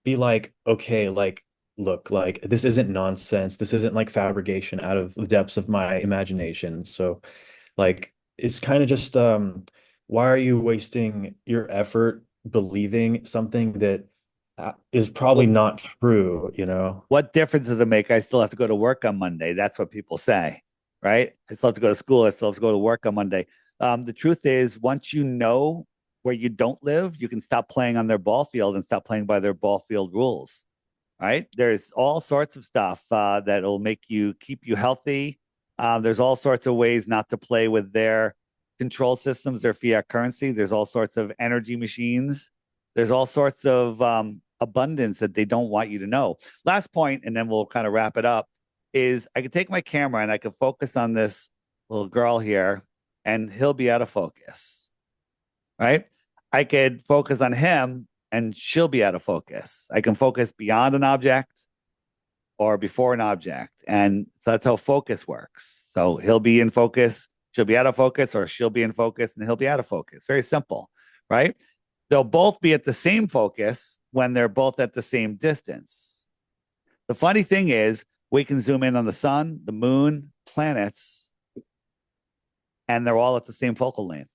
be like, okay, like, look, like this isn't nonsense. This isn't like fabrication out of the depths of my imagination. So, like, it's kind of just, why are you wasting your effort believing something that is probably Well, not true? what difference does it make? I still have to go to work on Monday. That's what people say, right? I still have to go to school. I still have to go to work on Monday. The truth is, once you know where you don't live, you can stop playing on their ball field and stop playing by their ball field rules, right? There's all sorts of stuff that'll make you keep you healthy. There's all sorts of ways not to play with their control systems, their fiat currency. There's all sorts of energy machines. There's all sorts of abundance that they don't want you to know. Last point, and then we'll kind of wrap it up, is I could take my camera and I could focus on this little girl here, and he'll be out of focus, right? I could focus on him and she'll be out of focus. I can focus beyond an object or before an object. And so that's how focus works. So he'll be in focus, she'll be out of focus, or she'll be in focus and he'll be out of focus. Very simple, right? They'll both be at the same focus when they're both at the same distance. The funny thing is, we can zoom in on the sun, the moon, planets, and they're all at the same focal length.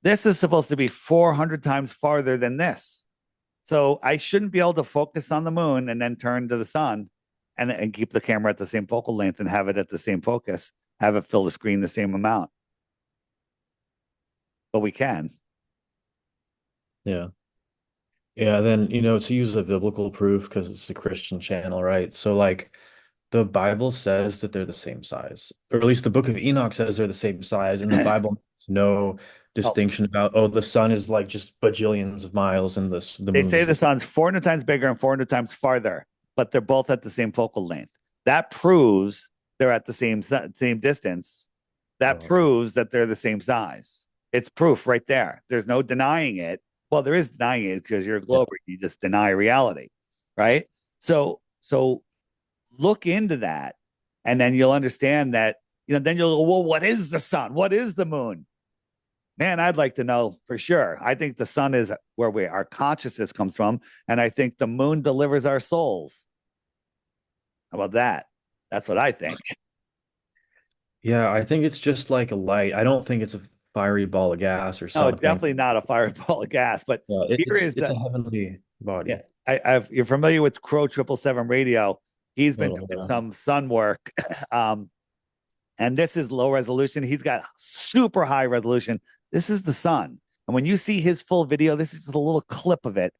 This is supposed to be 400 times farther than this. So I shouldn't be able to focus on the moon and then turn to the sun and keep the camera at the same focal length and have it at the same focus, have it fill the screen the same amount. But we can. Yeah. Yeah, then, to use a biblical proof because it's a Christian channel, right? So, like, the Bible says that they're the same size, or at least the book of Enoch says they're the same size, and the Bible makes no Oh, distinction about, oh, the sun is like just bajillions of miles and the they moon say is the this. sun's 400 times bigger and 400 times farther, but they're both at the same focal length. That proves they're at the same distance. That Oh, proves that they're the same size. It's proof right there. There's no denying it. Well, there is denying it because you're a yeah. glober. You just deny reality, right? So look into that, and then you'll understand that. Then you'll go, well, what is the sun? What is the moon? Man, I'd like to know for sure. I think the sun is where our consciousness comes from, and I think the moon delivers our souls. How about that? That's what I think. Yeah, I think it's just like a light. I don't think it's a fiery ball of gas or No, something. definitely not a fireball of gas. But Yeah, here is it's a the heavenly yeah. body. You're familiar with Crow 777 radio. He's been Oh, doing yeah. some sun work. um, and this is low resolution. He's got super high resolution. This is the sun. And when you see his full video, this is just a little clip of it.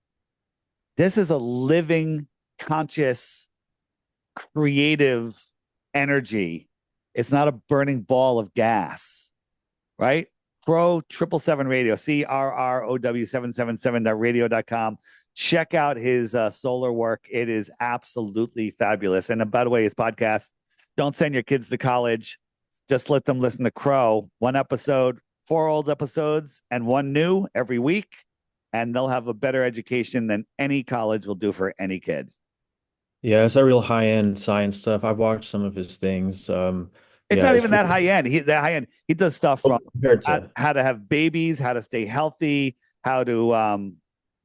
This is a living, conscious, creative energy. It's not a burning ball of gas, right? Crow 777 radio, CRROW777.radio.com. Check out his solar work. It is absolutely fabulous. And by the way, his podcast, Don't Send Your Kids to College. just let them listen to Crow, one episode, four old episodes, and one new every week, and they'll have a better education than any college will do for any kid. Yeah, it's a real high-end science stuff. I've watched some of his things. It's Yeah, not it's even that really high end. That high end. He does stuff from compared to. how to have babies, how to stay healthy, how to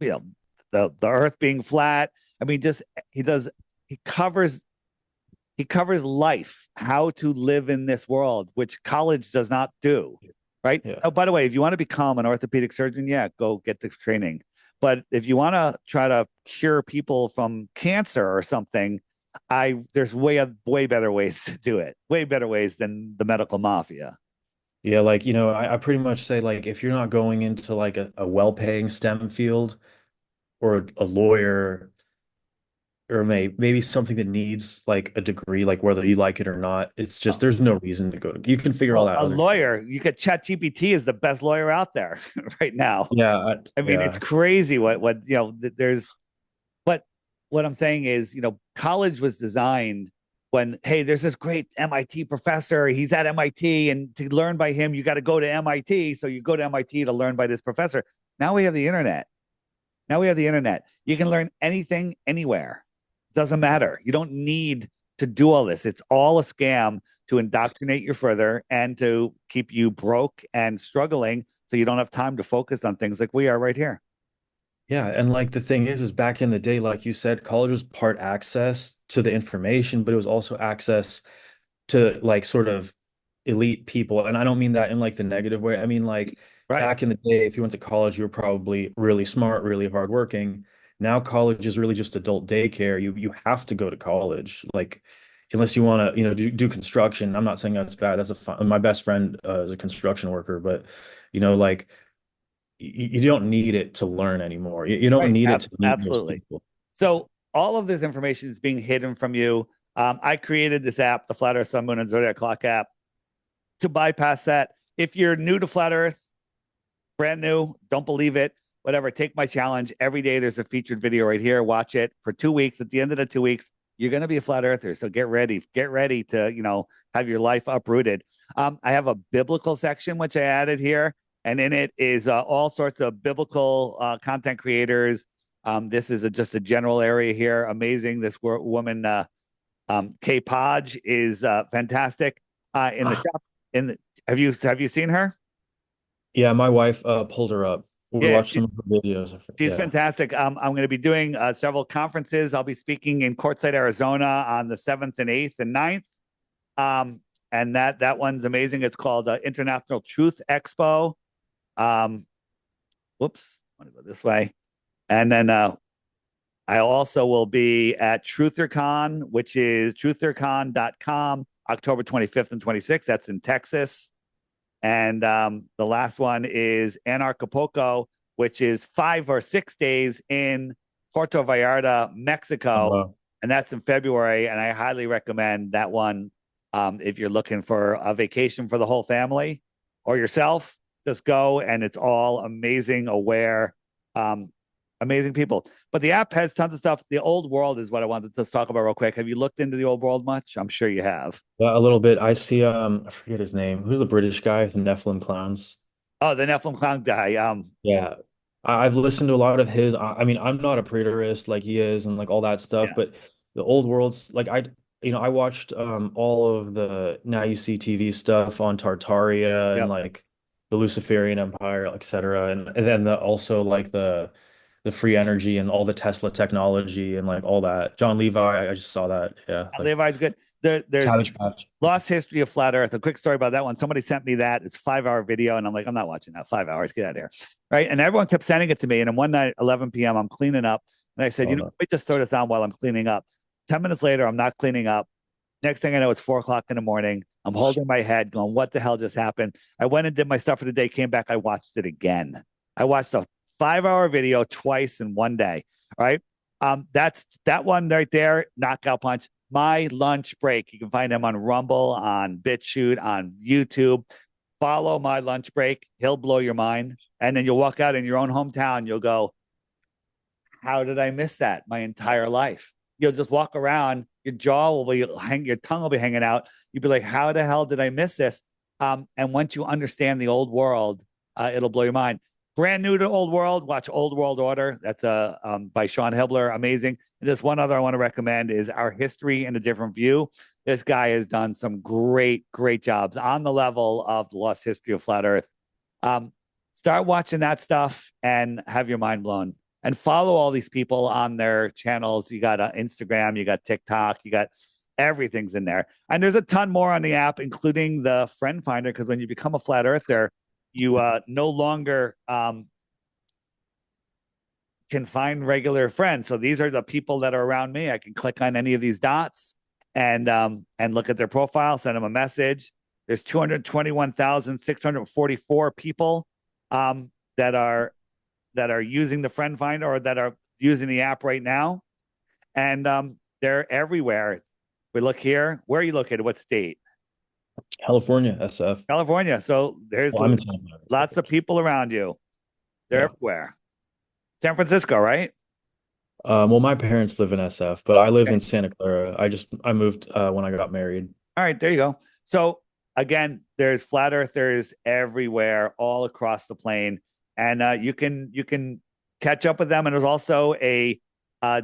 you know, the earth being flat. I mean, just he does he covers he covers life, how to live in this world, which college does not do. Right. Yeah. Oh, by the way, if you want to become an orthopedic surgeon, yeah, go get the training. But if you want to try to cure people from cancer or something, I there's way better ways to do it. Way better ways than the medical mafia. Yeah, like, I pretty much say like if you're not going into like a well-paying STEM field or a lawyer or maybe something that needs like a degree, like whether you like it or not, it's just there's no reason to go. You can figure all Well, that a other stuff. lawyer, you could chat GPT is the best lawyer out there right now. Yeah, I mean, it's yeah. crazy what there's but what I'm saying is, college was designed when, hey, there's this great MIT professor. He's at MIT, and to learn by him, you got to go to MIT. So you go to MIT to learn by this professor. Now we have the internet. Now we have the internet. You can learn anything anywhere. Doesn't matter. You don't need to do all this. It's all a scam to indoctrinate you further and to keep you broke and struggling so you don't have time to focus on things like we are right here. Yeah, and like the thing is back in the day, like you said, college was part access to the information, but it was also access to like sort of elite people. And I don't mean that in like the negative way. I mean like Right. back in the day, if you went to college, you were probably really smart, really hardworking. Now college is really just adult daycare. You have to go to college, like unless you want to, do construction. I'm not saying that's bad. That's a fun, my best friend is a construction worker, but like you don't need it to learn anymore. You don't Right. need it to meet those Absolutely. people. So all of this information is being hidden from you. I created this app, the Flat Earth Sun, Moon, and Zodiac Clock app, to bypass that. If you're new to Flat Earth, brand new, don't believe it, whatever, take my challenge. Every day there's a featured video right here. Watch it for 2 weeks. At the end of the 2 weeks, you're going to be a flat earther. So get ready. Get ready to, have your life uprooted. I have a biblical section, which I added here. And in it is all sorts of biblical content creators. This is just a general area here. Amazing. This woman, Kay Podge, is fantastic. In the Ah, shop, have you seen her? yeah, my wife pulled her up. We Yeah, watched some of her videos. she's Yeah. fantastic. I'm going to be doing several conferences. I'll be speaking in Quartzsite, Arizona on the 7th and 8th and 9th. Um, and that one's amazing. It's called International Truth Expo. Um, whoops, I want to go this way. And then I also will be at TrutherCon, which is truthercon.com, October 25th and 26th. That's in Texas. And the last one is Anarchapulco, which is 5 or 6 days in Puerto Vallarta, Oh, Mexico. wow. And that's in February. And I highly recommend that one if you're looking for a vacation for the whole family or yourself. Just go, and it's all amazing, aware, um, amazing people. But the app has tons of stuff. The old world is what I wanted to talk about real quick. Have you looked into the old world much? I'm sure you have. Yeah, a little bit. I see I forget his name. Who's the British guy, the Nephilim clowns? Oh, the Nephilim Clown guy. Yeah. I've listened to a lot of his. I mean, I'm not a preterist like he is and like all that stuff, Yeah. but the old worlds, like I watched all of the Now You See TV stuff on Tartaria and Yep. like the Luciferian Empire, etc. And then also like the free energy and all the Tesla technology and like all that. John Levi, I just saw that. Yeah, like Levi's good. There's Cabbage Patch. Lost History of Flat Earth. A quick story about that one. Somebody sent me that. It's 5 hour video, and I'm like, I'm not watching that. 5 hours. Get out of here. Right. And everyone kept sending it to me. And then one night, 11 p.m., I'm cleaning up. And I said, Oh no. let me just throw this on while I'm cleaning up. 10 minutes later, I'm not cleaning up. Next thing I know, it's 4 o'clock in the morning. I'm holding my head, going, what the hell just happened? I went and did my stuff for the day, came back, I watched it again. I watched a 5 hour video twice in one day. All right. That's that one right there, knockout punch. My lunch break. You can find him on Rumble, on BitChute, on YouTube. Follow my lunch break. He'll blow your mind. And then you'll walk out in your own hometown. You'll go, how did I miss that my entire life? You'll just walk around your jaw will be your tongue will be hanging out. You'll be like, how the hell did I miss this? And once you understand the old world, it'll blow your mind. Brand new to Old World, watch Old World Order. That's by Sean Hibbeler, amazing. And just one other I want to recommend is Our History in a Different View. This guy has done some great jobs on the level of the lost history of flat Earth. Start watching that stuff and have your mind blown. And follow all these people on their channels. You got Instagram, you got TikTok, you got everything's in there. And there's a ton more on the app, including the friend finder, because when you become a flat earther, you no longer can find regular friends. So these are the people that are around me. I can click on any of these dots and look at their profile, send them a message. There's 221,644 people that are using the friend finder or that are using the app right now. And they're everywhere. We look here. Where are you located? What state? California, SF. California. So there's Well, I'm in Santa Clara. lots of people around you. They're Yeah. everywhere. San Francisco, right? Well, my parents live in SF, but I live Okay. in Santa Clara. I moved when I got married. All right, there you go. So again, there's flat earthers everywhere, all across the plane, and you can catch up with them. And there's also a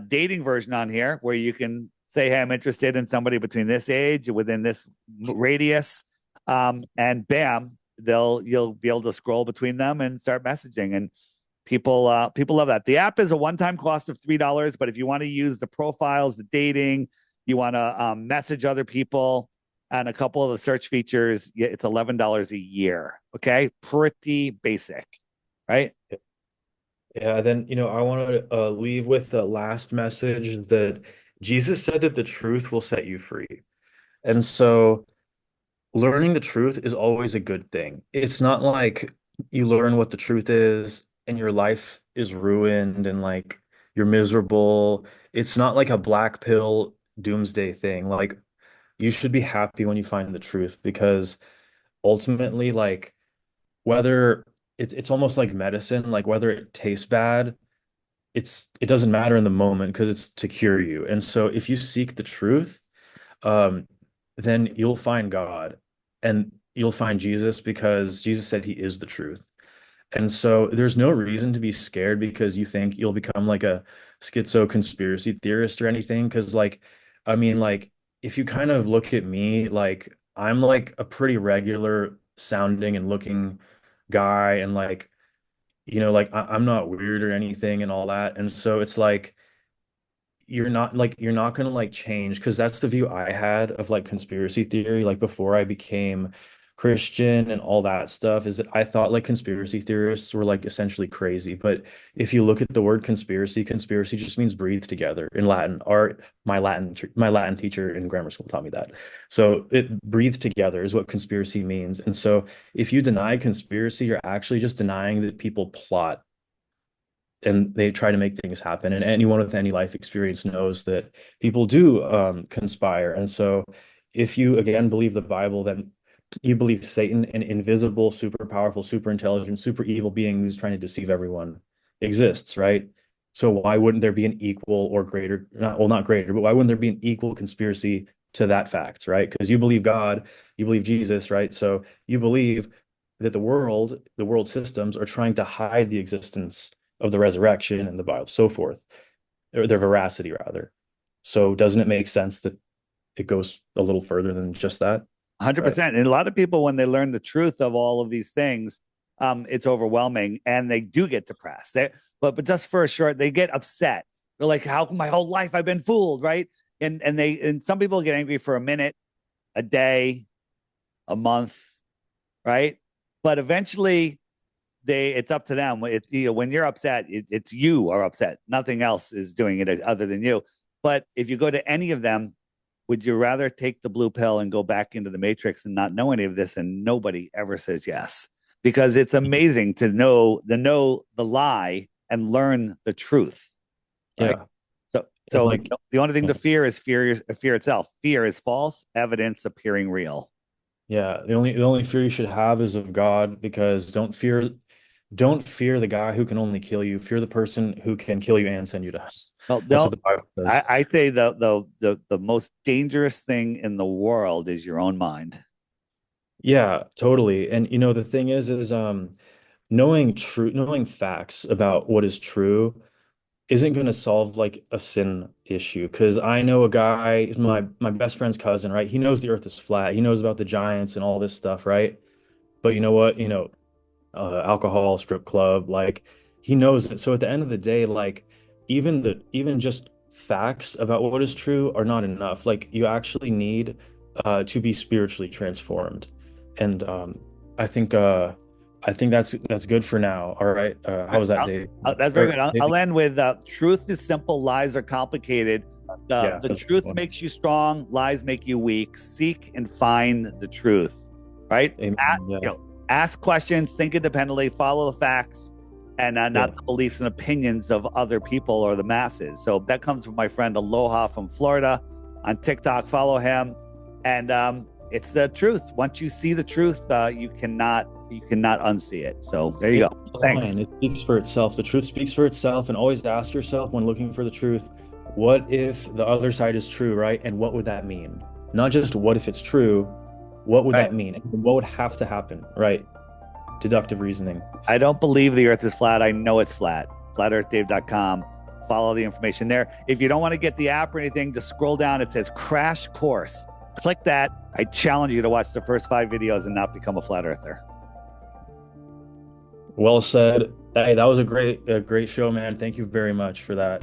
dating version on here where you can say, "Hey, I'm interested in somebody between this age within this radius," and bam, you'll be able to scroll between them and start messaging. And people love that. The app is a one-time cost of $3, but if you want to use the profiles, the dating, you want to message other people and a couple of the search features, it's $11 a year. Okay, pretty basic, right? Yeah, then, I want to leave with the last message is that Jesus said that the truth will set you free. And so learning the truth is always a good thing. It's not like you learn what the truth is and your life is ruined and like you're miserable. It's not like a black pill doomsday thing. Like you should be happy when you find the truth because ultimately, like whether it's almost like medicine, like whether it tastes bad, it doesn't matter in the moment because it's to cure you. And so if you seek the truth, um, then you'll find God and you'll find Jesus because Jesus said he is the truth. And so there's no reason to be scared because you think you'll become like a schizo conspiracy theorist or anything. Because like, I mean, like if you kind of look at me, like I'm like a pretty regular sounding and looking guy, and like, like I'm not weird or anything and all that. And so it's like you're not gonna like change because that's the view I had of like conspiracy theory like before I became Christian and all that stuff is that I thought like conspiracy theorists were like essentially crazy. But if you look at the word conspiracy just means breathe together in Latin. Or my Latin teacher in grammar school taught me that. So it breathe together is what conspiracy means. And so if you deny conspiracy, you're actually just denying that people plot and they try to make things happen. And anyone with any life experience knows that people do conspire. And so, if you again believe the Bible, then you believe Satan, an invisible, super powerful, super intelligent, super evil being who's trying to deceive everyone, exists, right? So why wouldn't there be an equal or greater, not greater, but why wouldn't there be an equal conspiracy to that fact, right? Because you believe God, you believe Jesus, right? So you believe that the world systems are trying to hide the existence of the resurrection and the Bible, so forth, or their veracity rather. So doesn't it make sense that it goes a little further than just that? Right. 100%. And a lot of people, when they learn the truth of all of these things, it's overwhelming and they do get depressed. But just for a short, they get upset. They're like, how come my whole life I've been fooled, right? And some people get angry for a minute, a day, a month, right? But eventually it's up to them. When you're upset, it's you are upset. Nothing else is doing it other than you. But if you go to any of them, would you rather take the blue pill and go back into the matrix and not know any of this? And nobody ever says yes, because it's amazing to know the lie and learn the truth, right? Yeah. So, And so like, the only thing yeah. to fear is fear itself. Fear is false evidence appearing real. Yeah, the only fear you should have is of God because don't fear don't fear the guy who can only kill you. Fear the person who can kill you and send you to hell. Well, That's what don't. the Bible says. I say the most dangerous thing in the world is your own mind. Yeah, totally. And the thing is knowing facts about what is true isn't going to solve like a sin issue. Because I know a guy, my best friend's cousin, right? He knows the earth is flat. He knows about the giants and all this stuff, right? But you know what? Alcohol, strip club, like he knows it. So at the end of the day, like even just facts about what is true are not enough. Like you actually need to be spiritually transformed. And I think uh I think that's good for now. All right. How was that, Dave? That's very good. Or Dave? I'll end with truth is simple, lies are complicated. Yeah, The that's a good truth one. makes you strong, lies make you weak. Seek and find the truth, right? Amen. Yeah. Ask questions, think independently, follow the facts, and Yeah. not the beliefs and opinions of other people or the masses. So that comes from my friend Aloha from Florida on TikTok. Follow him, and it's the truth. Once you see the truth, you cannot unsee it. So there you It's go. Thanks. fine. It speaks for itself. The truth speaks for itself, and always ask yourself when looking for the truth, what if the other side is true, right? And what would that mean? Not just what if it's true, what would Right. that mean? And what would have to happen, right? Deductive reasoning. I don't believe the earth is flat. I know it's flat. FlatEarthDave.com. Follow the information there. If you don't want to get the app or anything, just scroll down. It says Crash Course. Click that. I challenge you to watch the first 5 videos and not become a flat earther. Well said. Hey, that was a great show, man. Thank you very much for that.